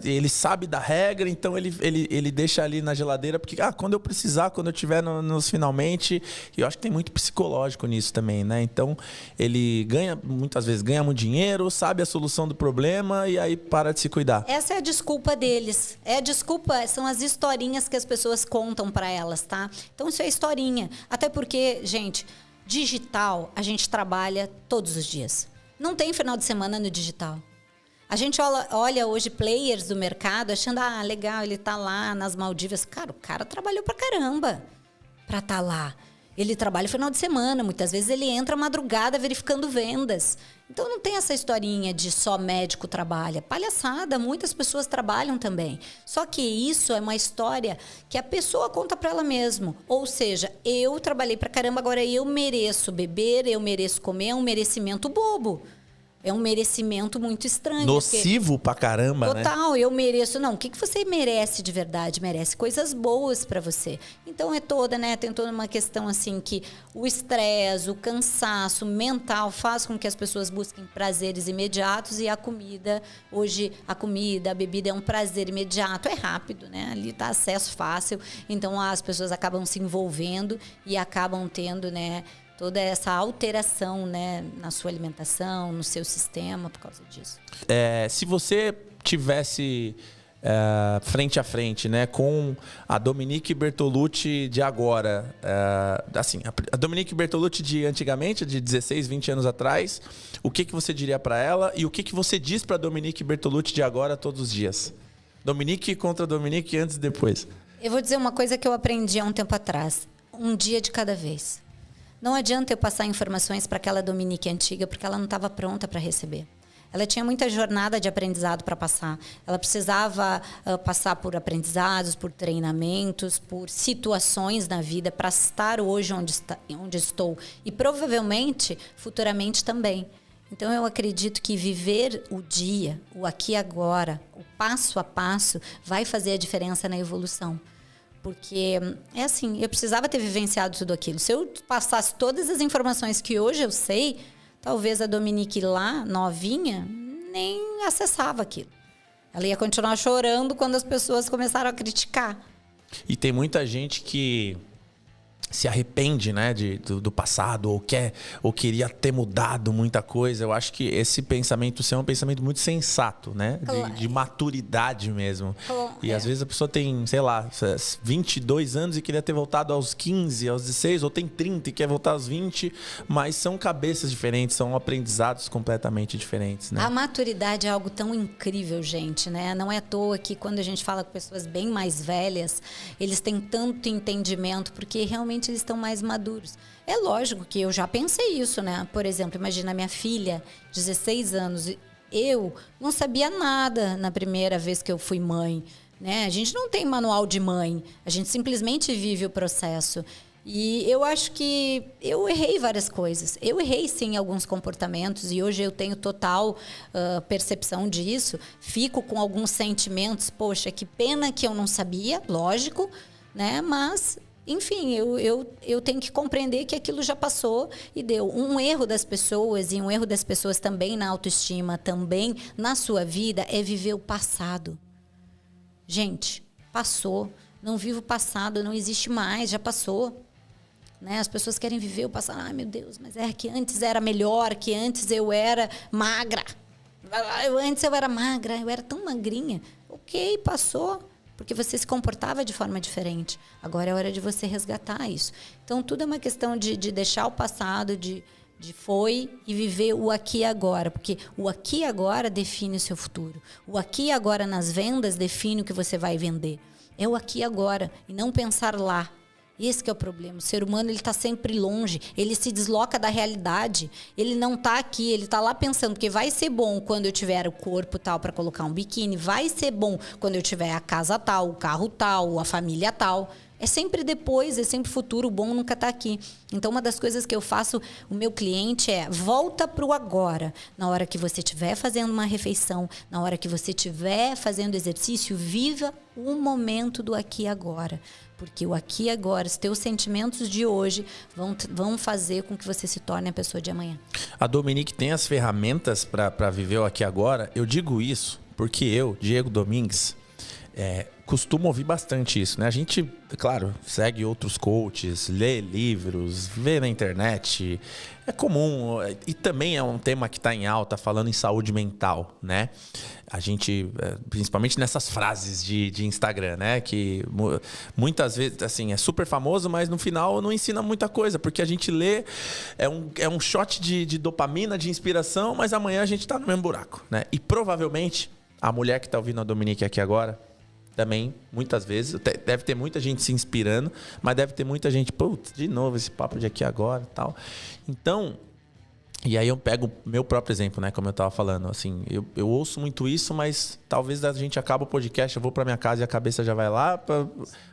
ele sabe da regra, então ele deixa ali na geladeira, porque quando eu precisar, quando eu tiver nos finalmente, e eu acho que tem muito psicológico nisso também, né? Então ele muitas vezes ganha muito dinheiro, sabe a solução do problema e aí para de se cuidar. Essa é a desculpa deles. São as historinhas que as pessoas contam para elas, tá? Então isso é historinha. Até porque, gente, digital a gente trabalha todos os dias. Não tem final de semana no digital. A gente olha hoje players do mercado achando, legal, ele tá lá nas Maldivas. Cara, o cara trabalhou pra caramba pra estar lá. Ele trabalha no final de semana, muitas vezes ele entra à madrugada verificando vendas. Então não tem essa historinha de só médico trabalha. Palhaçada, muitas pessoas trabalham também. Só que isso é uma história que a pessoa conta para ela mesma. Ou seja, eu trabalhei pra caramba, agora eu mereço beber, eu mereço comer, é um merecimento bobo. É um merecimento muito estranho. Nocivo pra caramba, né? Total, eu mereço. Não, o que você merece de verdade? Merece coisas boas para você. Então tem toda uma questão assim que o estresse, o cansaço mental faz com que as pessoas busquem prazeres imediatos e a comida, hoje a bebida é um prazer imediato, é rápido, né? Ali tá acesso fácil, então as pessoas acabam se envolvendo e acabam tendo, né, toda essa alteração, né, na sua alimentação, no seu sistema, por causa disso. Se você tivesse frente a frente, né, com a Dominique Bertolucci de agora, a Dominique Bertolucci de antigamente, de 16, 20 anos atrás, o que você diria para ela e o que você diz para Dominique Bertolucci de agora todos os dias? Dominique contra Dominique antes e depois. Eu vou dizer uma coisa que eu aprendi há um tempo atrás. Um dia de cada vez. Não adianta eu passar informações para aquela Dominique antiga, porque ela não estava pronta para receber. Ela tinha muita jornada de aprendizado para passar. Ela precisava passar por aprendizados, por treinamentos, por situações na vida para estar hoje onde estou. E provavelmente, futuramente também. Então, eu acredito que viver o dia, o aqui e agora, o passo a passo, vai fazer a diferença na evolução. Porque é assim, eu precisava ter vivenciado tudo aquilo. Se eu passasse todas as informações que hoje eu sei, talvez a Dominique lá, novinha, nem acessava aquilo. Ela ia continuar chorando quando as pessoas começaram a criticar. E tem muita gente que se arrepende, né, do passado ou queria ter mudado muita coisa. Eu acho que esse pensamento seu é um pensamento muito sensato, né? De maturidade mesmo. E às vezes a pessoa tem, sei lá, 22 anos e queria ter voltado aos 15, aos 16, ou tem 30 e quer voltar aos 20, mas são cabeças diferentes, são aprendizados completamente diferentes, né? A maturidade é algo tão incrível, gente, né? Não é à toa que quando a gente fala com pessoas bem mais velhas, eles têm tanto entendimento, porque realmente eles estão mais maduros. É lógico que eu já pensei isso, né? Por exemplo, imagina a minha filha, 16 anos, eu não sabia nada na primeira vez que eu fui mãe, né? A gente não tem manual de mãe, a gente simplesmente vive o processo. E eu acho que eu errei várias coisas. Eu errei, sim, alguns comportamentos e hoje eu tenho total percepção disso. Fico com alguns sentimentos, poxa, que pena que eu não sabia, lógico, né? Mas enfim, eu tenho que compreender que aquilo já passou e deu. Um erro das pessoas, e um erro das pessoas também na autoestima, também na sua vida, é viver o passado. Gente, passou. Não vivo o passado, não existe mais, já passou. Né? As pessoas querem viver o passado. Ai, meu Deus, mas é que antes era melhor, que antes eu era magra. Antes eu era magra, eu era tão magrinha. Ok, passou. Porque você se comportava de forma diferente. Agora é hora de você resgatar isso. Então, tudo é uma questão de deixar o passado, de foi e viver o aqui e agora. Porque o aqui e agora define o seu futuro. O aqui e agora nas vendas define o que você vai vender. É o aqui e agora e não pensar lá. Esse que é o problema. O ser humano, ele está sempre longe. Ele se desloca da realidade. Ele não está aqui. Ele está lá pensando que vai ser bom quando eu tiver o corpo tal para colocar um biquíni. Vai ser bom quando eu tiver a casa tal, o carro tal, a família tal. É sempre depois, é sempre futuro. O bom nunca está aqui. Então, uma das coisas que eu faço, o meu cliente volta para o agora. Na hora que você estiver fazendo uma refeição, na hora que você estiver fazendo exercício, viva o momento do aqui e agora. Porque o aqui e agora, os teus sentimentos de hoje vão fazer com que você se torne a pessoa de amanhã. A Dominique tem as ferramentas para viver o aqui e agora. Eu digo isso porque eu, Diego Domingues, costumo ouvir bastante isso, né? A gente, claro, segue outros coaches, lê livros, vê na internet. É comum. E também é um tema que está em alta, falando em saúde mental, né? A gente, principalmente nessas frases de Instagram, né? Que muitas vezes, assim, é super famoso, mas no final não ensina muita coisa. Porque a gente lê, é um shot de dopamina, de inspiração, mas amanhã a gente está no mesmo buraco, né? E provavelmente a mulher que está ouvindo a Dominique aqui agora, também, muitas vezes, deve ter muita gente se inspirando, mas deve ter muita gente, putz, de novo esse papo de aqui agora e tal. Então, e aí eu pego meu próprio exemplo, né? Como eu tava falando, assim, eu ouço muito isso, mas talvez a gente acaba o podcast, eu vou pra minha casa e a cabeça já vai lá pra...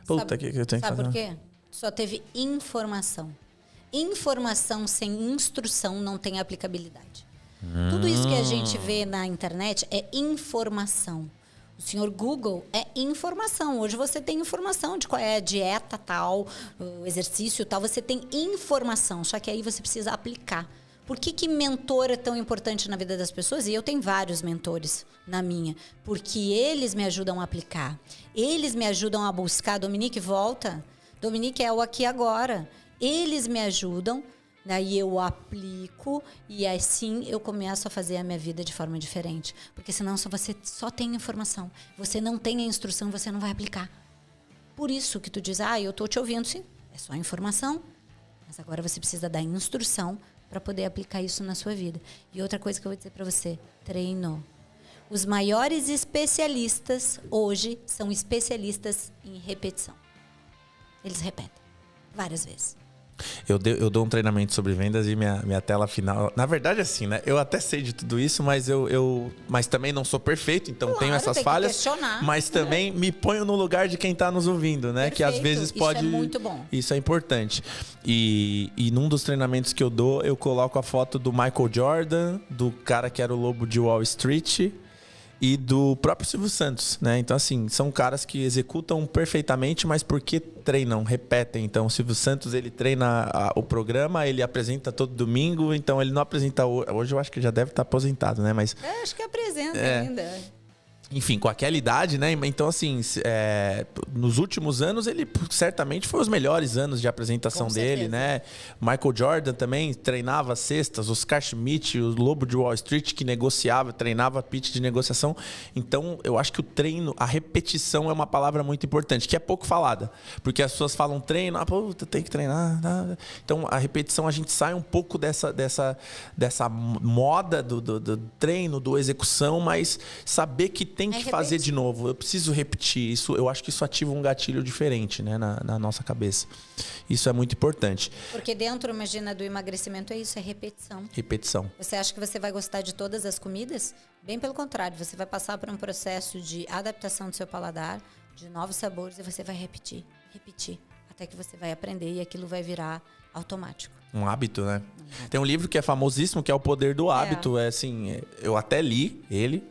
Puta, que eu tenho que fazer? Sabe por quê? Só teve informação. Informação sem instrução não tem aplicabilidade. Tudo isso que a gente vê na internet é informação. O senhor Google é informação. Hoje você tem informação de qual é a dieta tal, o exercício tal. Você tem informação, só que aí você precisa aplicar. Por que mentor é tão importante na vida das pessoas? E eu tenho vários mentores na minha. Porque eles me ajudam a aplicar. Eles me ajudam a buscar. Dominique, volta. Dominique é o aqui e agora. Eles me ajudam. Daí eu aplico e assim eu começo a fazer a minha vida de forma diferente. Porque senão você só tem informação. Você não tem a instrução, você não vai aplicar. Por isso que tu diz, eu tô te ouvindo, sim. É só informação. Mas agora você precisa da instrução para poder aplicar isso na sua vida. E outra coisa que eu vou dizer para você, treino. Os maiores especialistas hoje são especialistas em repetição. Eles repetem várias vezes. Eu dou um treinamento sobre vendas e minha tela final... Na verdade, assim, né? Eu até sei de tudo isso, mas mas também não sou perfeito, então tenho essas falhas. Mas também me ponho no lugar de quem está nos ouvindo, né? Perfeito. Que às vezes pode... Isso é muito bom. Isso é importante. E num dos treinamentos que eu dou, eu coloco a foto do Michael Jordan, do cara que era o lobo de Wall Street... E do próprio Silvio Santos, né? Então, assim, são caras que executam perfeitamente, mas porque treinam, repetem. Então, o Silvio Santos, ele treina o programa, ele apresenta todo domingo, então ele não apresenta hoje. Hoje eu acho que já deve estar aposentado, né? Mas acho que apresenta ainda. Enfim, com aquela idade, né? Então, assim, nos últimos anos, ele certamente foi os melhores anos de apresentação dele, né? Michael Jordan também treinava cestas, Oscar Schmidt, o Lobo de Wall Street, que negociava, treinava pitch de negociação. Então, eu acho que o treino, a repetição é uma palavra muito importante, que é pouco falada. Porque as pessoas falam treino, tem que treinar. Então, a repetição, a gente sai um pouco dessa moda do treino, do execução, mas saber que tem que fazer de novo. Eu preciso repetir isso. Eu acho que isso ativa um gatilho diferente, né, na nossa cabeça. Isso é muito importante. Porque dentro, imagina, do emagrecimento é isso, é repetição. Repetição. Você acha que você vai gostar de todas as comidas? Bem pelo contrário, você vai passar por um processo de adaptação do seu paladar, de novos sabores, e você vai repetir, até que você vai aprender e aquilo vai virar automático. Um hábito, né? Tem um livro que é famosíssimo, que é O Poder do Hábito. É assim, eu até li ele.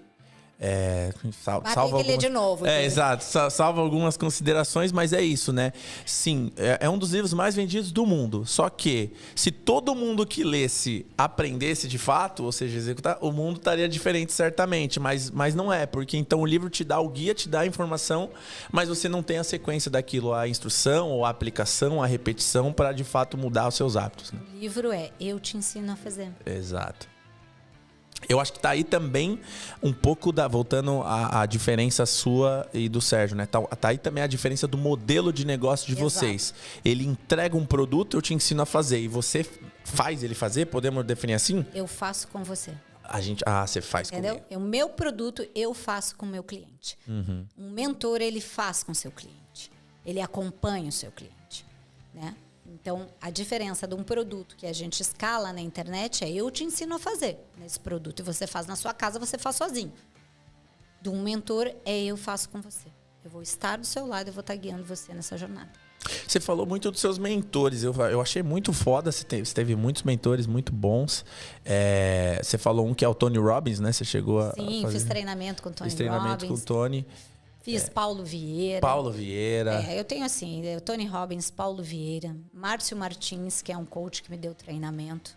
Salva de novo. Exato. Salva algumas considerações, mas é isso, né? Sim, é um dos livros mais vendidos do mundo. Só que, se todo mundo que lesse aprendesse de fato, ou seja, executar, o mundo estaria diferente, certamente. Mas não é, porque então o livro te dá o guia, te dá a informação, mas você não tem a sequência daquilo, a instrução, ou a aplicação, a repetição, para de fato mudar os seus hábitos. Né? O livro Eu Te Ensino a Fazer. Exato. Eu acho que tá aí também um pouco voltando à diferença sua e do Sérgio, né? Tá aí também a diferença do modelo de negócio de vocês. Ele entrega um produto, eu te ensino a fazer. E você faz ele fazer? Podemos definir assim? Eu faço com você. Você faz Entendeu? comigo. O meu produto eu faço com o meu cliente. Uhum. Um mentor, ele faz com o seu cliente. Ele acompanha o seu cliente, né? Então, a diferença de um produto que a gente escala na internet é eu te ensino a fazer nesse produto. E você faz na sua casa, você faz sozinho. De um mentor é eu faço com você. Eu vou estar do seu lado, eu vou estar guiando você nessa jornada. Você falou muito dos seus mentores. Eu achei muito foda. Você teve muitos mentores muito bons. Você falou um que é o Tony Robbins, né? Você chegou a Sim, fazer... fiz treinamento com o Tony Robbins. Fiz treinamento com o Tony. Fiz Paulo Vieira. Paulo Vieira. Eu tenho assim, Tony Robbins, Paulo Vieira, Márcio Martins, que é um coach que me deu treinamento.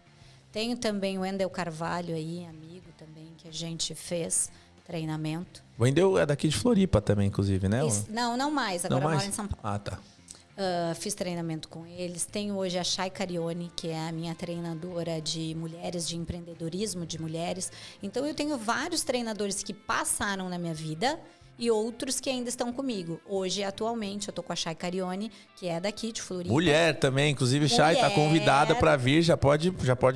Tenho também o Wendel Carvalho aí, amigo também, que a gente fez. treinamento. Wendel é daqui de Floripa também, inclusive, né? Não mais. Agora Não mais? moro em São Paulo. Ah, tá. Fiz treinamento com eles. Tenho hoje a Chay Carione, que é a minha treinadora de mulheres, de empreendedorismo de mulheres. Então, eu tenho vários treinadores que passaram na minha vida e outros que ainda estão comigo. Hoje, atualmente, eu tô com a Chay Carione, que é daqui de Floripa. Mulher também, inclusive, Chay tá convidada para vir, já pode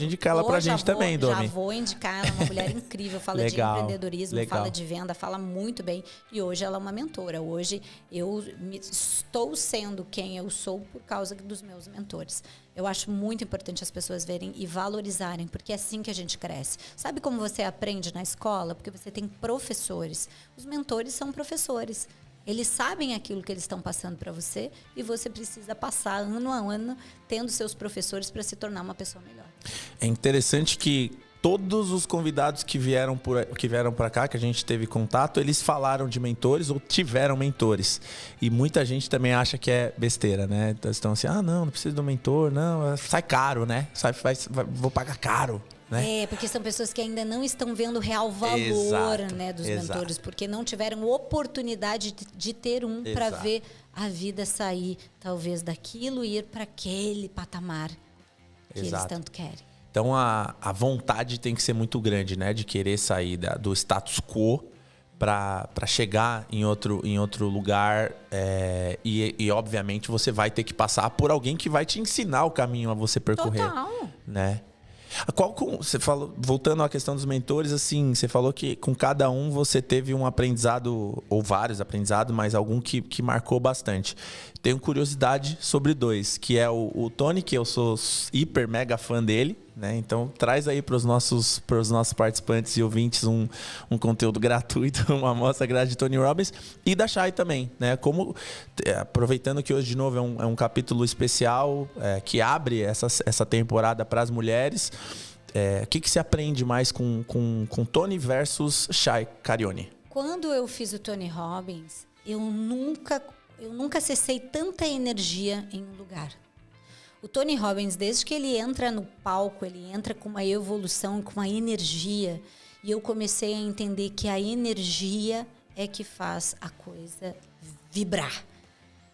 indicar ela pra gente também, Domi. Já vou indicar, ela é uma mulher incrível, fala Legal, de empreendedorismo, legal. fala de venda, fala muito bem. E hoje ela é uma mentora. Hoje eu estou sendo quem eu sou por causa dos meus mentores. Eu acho muito importante as pessoas verem e valorizarem, porque é assim que a gente cresce. Sabe como você aprende na escola? Porque você tem professores. Os mentores são professores. Eles sabem aquilo que eles estão passando para você e você precisa passar ano a ano tendo seus professores para se tornar uma pessoa melhor. É interessante que todos os convidados que vieram para cá, que a gente teve contato, eles falaram de mentores ou tiveram mentores. E muita gente também acha que é besteira, né? Então, estão assim, não precisa de um mentor, não, sai caro, né? Vou pagar caro. Né? Porque são pessoas que ainda não estão vendo o real valor, exato, né, dos exato. mentores, porque não tiveram oportunidade de ter um para ver a vida sair, talvez, daquilo e ir para aquele patamar que eles tanto querem. Então, a vontade tem que ser muito grande, né? De querer sair do status quo para chegar em outro lugar. E, obviamente, você vai ter que passar por alguém que vai te ensinar o caminho a você percorrer. Total. Né? Você falou, voltando à questão dos mentores, assim, você falou que com cada um você teve um aprendizado, ou vários aprendizados, mas algum que marcou bastante. Tenho curiosidade sobre 2, que é o Tony, que eu sou hiper mega fã dele, né? Então traz aí para os nossos participantes e ouvintes um conteúdo gratuito, uma amostra grátis de Tony Robbins, e da Chay também, né? Aproveitando que hoje de novo é um capítulo especial que abre essa temporada para as mulheres. O que se aprende mais com Tony versus Chay Carione? Quando eu fiz o Tony Robbins, eu nunca acessei tanta energia em um lugar. O Tony Robbins, desde que ele entra no palco, ele entra com uma evolução, com uma energia. E eu comecei a entender que a energia é que faz a coisa vibrar.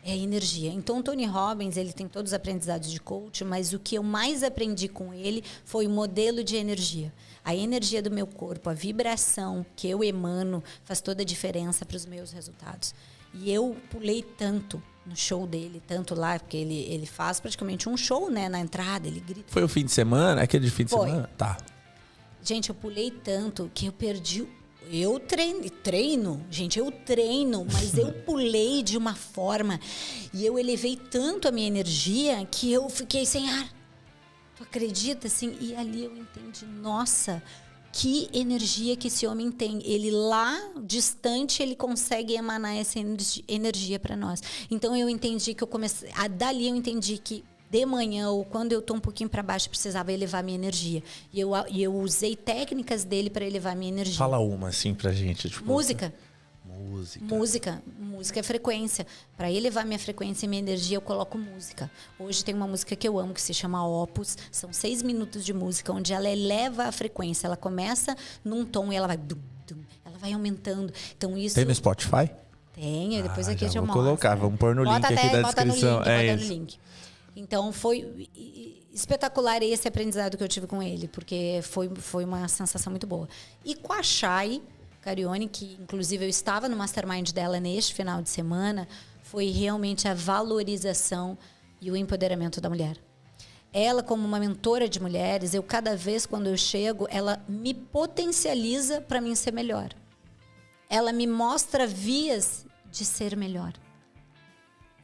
É a energia. Então, o Tony Robbins, ele tem todos os aprendizados de coach, mas o que eu mais aprendi com ele foi o modelo de energia. A energia do meu corpo, a vibração que eu emano faz toda a diferença para os meus resultados. E eu pulei tanto no show dele, tanto lá, porque ele faz praticamente um show, né, na entrada, ele grita. Foi o fim de semana? Aquele de fim de semana? Tá. Gente, eu pulei tanto que eu perdi. Eu treino, gente, eu treino, mas eu pulei de uma forma e eu elevei tanto a minha energia que eu fiquei sem ar. Tu acredita, assim? E ali eu entendi, nossa, que energia que esse homem tem. Ele lá, distante, ele consegue emanar essa energia para nós. Então eu entendi que dali eu entendi que de manhã ou quando eu tô um pouquinho para baixo, eu precisava elevar minha energia. E eu usei técnicas dele para elevar minha energia. Fala uma, assim, pra gente. Tipo, Música é frequência. Para elevar minha frequência e minha energia, eu coloco música. Hoje tem uma música que eu amo, que se chama Opus. São 6 minutos de música, onde ela eleva a frequência. Ela começa num tom e ela vai... ela vai aumentando. Então, isso... Tem no Spotify? Tem, depois aqui eu vou mostro. colocar, vamos pôr no link aqui da descrição. Bota no link. Então, foi espetacular esse aprendizado que eu tive com ele, porque foi uma sensação muito boa. E com a Chay Carione, que inclusive eu estava no mastermind dela neste final de semana, foi realmente a valorização e o empoderamento da mulher. Ela, como uma mentora de mulheres, cada vez quando eu chego, ela me potencializa para mim ser melhor. Ela me mostra vias de ser melhor.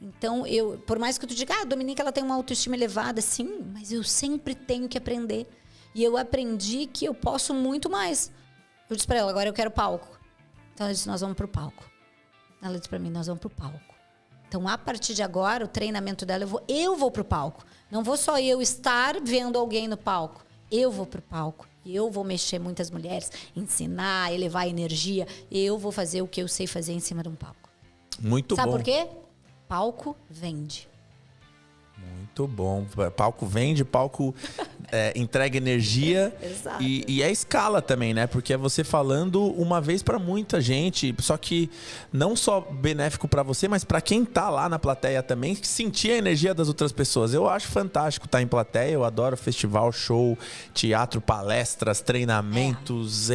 Então, por mais que tu diga, Dominica, ela tem uma autoestima elevada, sim, mas eu sempre tenho que aprender. E eu aprendi que eu posso muito mais. Eu disse para ela, agora eu quero palco. Então, ela disse, nós vamos pro palco. Ela disse para mim, nós vamos pro palco. Então, a partir de agora, o treinamento dela, eu vou pro palco. Não vou só eu estar vendo alguém no palco. Eu vou pro palco. Eu vou mexer muitas mulheres, ensinar, elevar a energia. Eu vou fazer o que eu sei fazer em cima de um palco. Muito bom. Sabe por quê? Palco vende. Muito bom. Palco vende, palco entrega energia. Exato. E é escala também, né? Porque é você falando uma vez para muita gente, só que não só benéfico para você, mas para quem tá lá na plateia também, sentir a energia das outras pessoas. Eu acho fantástico estar em plateia, eu adoro festival, show, teatro, palestras, treinamentos,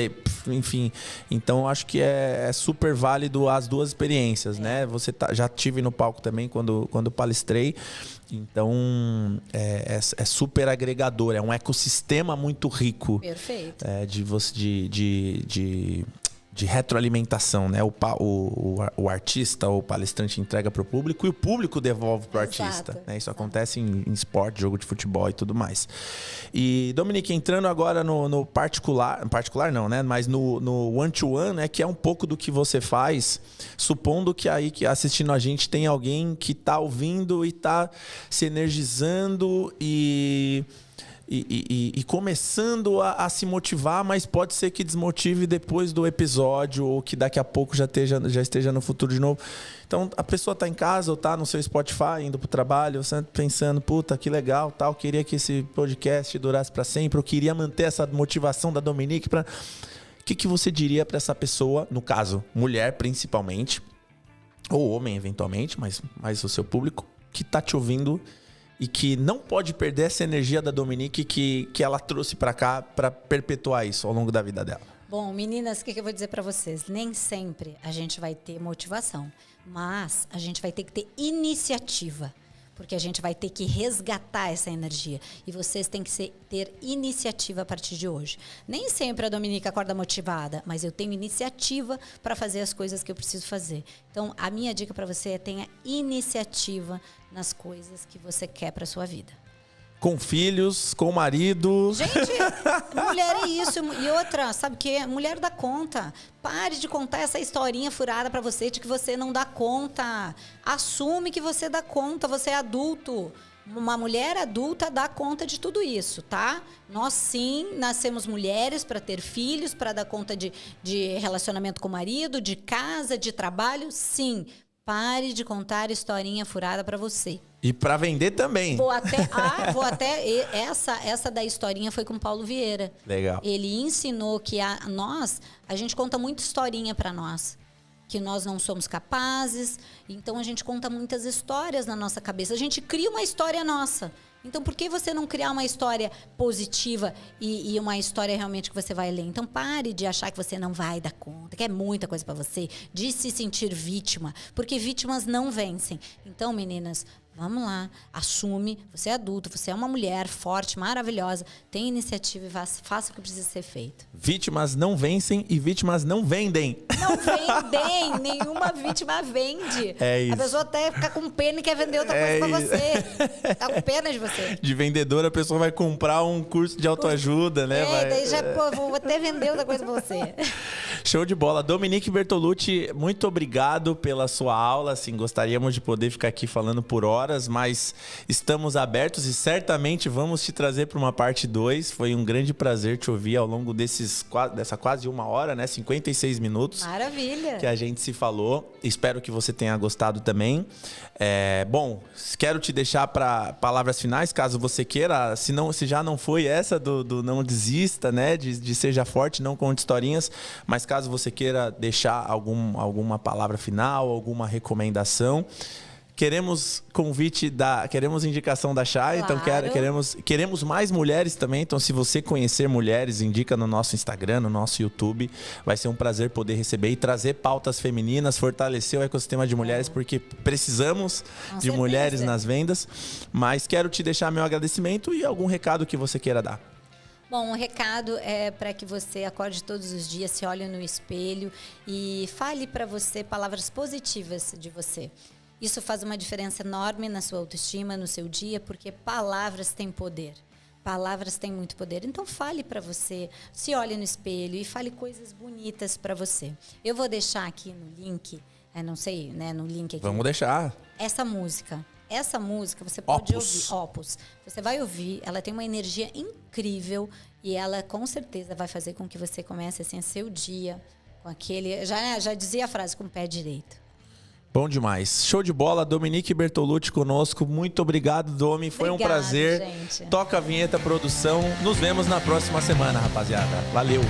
enfim. Então eu acho que é super válido as duas experiências, né? Você já tive no palco também quando palestrei. Então, é super agregador, é um ecossistema muito rico. Perfeito. De retroalimentação, né? O artista ou o palestrante entrega para o público e o público devolve para o artista. Né? Isso acontece em esporte, jogo de futebol e tudo mais. E, Dominique, entrando agora no particular não, né? Mas no one-to-one, né? Que é um pouco do que você faz, supondo que aí que assistindo a gente tem alguém que está ouvindo e está se energizando e começando a se motivar, mas pode ser que desmotive depois do episódio ou que daqui a pouco já esteja no futuro de novo. Então, a pessoa está em casa ou está no seu Spotify, indo para o trabalho, pensando, puta, que legal, tal, queria que esse podcast durasse para sempre, eu queria manter essa motivação da Dominique. O que você diria para essa pessoa, no caso, mulher principalmente, ou homem eventualmente, mas o seu público, que está te ouvindo e que não pode perder essa energia da Dominique que ela trouxe para cá para perpetuar isso ao longo da vida dela? Bom, meninas, o que eu vou dizer para vocês? Nem sempre a gente vai ter motivação, mas a gente vai ter que ter iniciativa, porque a gente vai ter que resgatar essa energia. E vocês têm que ter iniciativa a partir de hoje. Nem sempre a Dominique acorda motivada, mas eu tenho iniciativa para fazer as coisas que eu preciso fazer. Então, a minha dica para você é tenha iniciativa nas coisas que você quer para sua vida. Com filhos, com marido. Gente, mulher é isso. E outra, sabe o quê? Mulher dá conta. Pare de contar essa historinha furada pra você de que você não dá conta. Assume que você dá conta, você é adulto. Uma mulher adulta dá conta de tudo isso, tá? Nós sim nascemos mulheres para ter filhos, para dar conta de relacionamento com o marido, de casa, de trabalho, sim. Pare de contar historinha furada pra você. E pra vender também. Essa da historinha foi com o Paulo Vieira. Legal. Ele ensinou que a gente conta muita historinha pra nós. Que nós não somos capazes. Então a gente conta muitas histórias na nossa cabeça. A gente cria uma história nossa. Então, por que você não criar uma história positiva e uma história realmente que você vai ler? Então, pare de achar que você não vai dar conta, que é muita coisa para você, de se sentir vítima, porque vítimas não vencem. Então, meninas, vamos lá, assume, você é adulto, você é uma mulher forte, maravilhosa, tem iniciativa e faça o que precisa ser feito. Vítimas não vencem e vítimas não vendem. Não vendem, nenhuma vítima vende. É isso. A pessoa até fica com pena e quer vender outra coisa pra você. Tá com pena de você. De vendedora, a pessoa vai comprar um curso de autoajuda, né? Daí já, vou até vender outra coisa pra você. Show de bola. Dominique Bertolucci, muito obrigado pela sua aula. Assim, gostaríamos de poder ficar aqui falando por horas, mas estamos abertos e certamente vamos te trazer para uma parte 2. Foi um grande prazer te ouvir ao longo dessa quase uma hora, né? 56 minutos. Maravilha. Que a gente se falou. Espero que você tenha gostado também. Bom, quero te deixar para palavras finais, caso você queira. Se já não foi essa do não desista, né? De seja forte, não conte historinhas. Mas caso você queira deixar alguma palavra final, alguma recomendação. Queremos queremos indicação da Chay, claro. Então queremos mais mulheres também. Então, se você conhecer mulheres, indica no nosso Instagram, no nosso YouTube. Vai ser um prazer poder receber e trazer pautas femininas, fortalecer o ecossistema de mulheres, porque precisamos de mulheres nas vendas. Mas quero te deixar meu agradecimento e algum recado que você queira dar. Bom, um recado é para que você acorde todos os dias, se olhe no espelho e fale para você palavras positivas de você. Isso faz uma diferença enorme na sua autoestima, no seu dia, porque palavras têm poder. Palavras têm muito poder. Então, fale para você, se olhe no espelho e fale coisas bonitas para você. Eu vou deixar aqui no link, não sei, né, no link aqui. Vamos deixar. Essa música você pode ouvir. Opus. Você vai ouvir, ela tem uma energia incrível e ela com certeza vai fazer com que você comece assim, seu dia com aquele... Já dizia a frase, com o pé direito. Bom demais. Show de bola. Dominique Bertolucci conosco. Muito obrigado, Domi. Foi um prazer. Gente. Toca a vinheta, produção. Nos vemos na próxima semana, rapaziada. Valeu.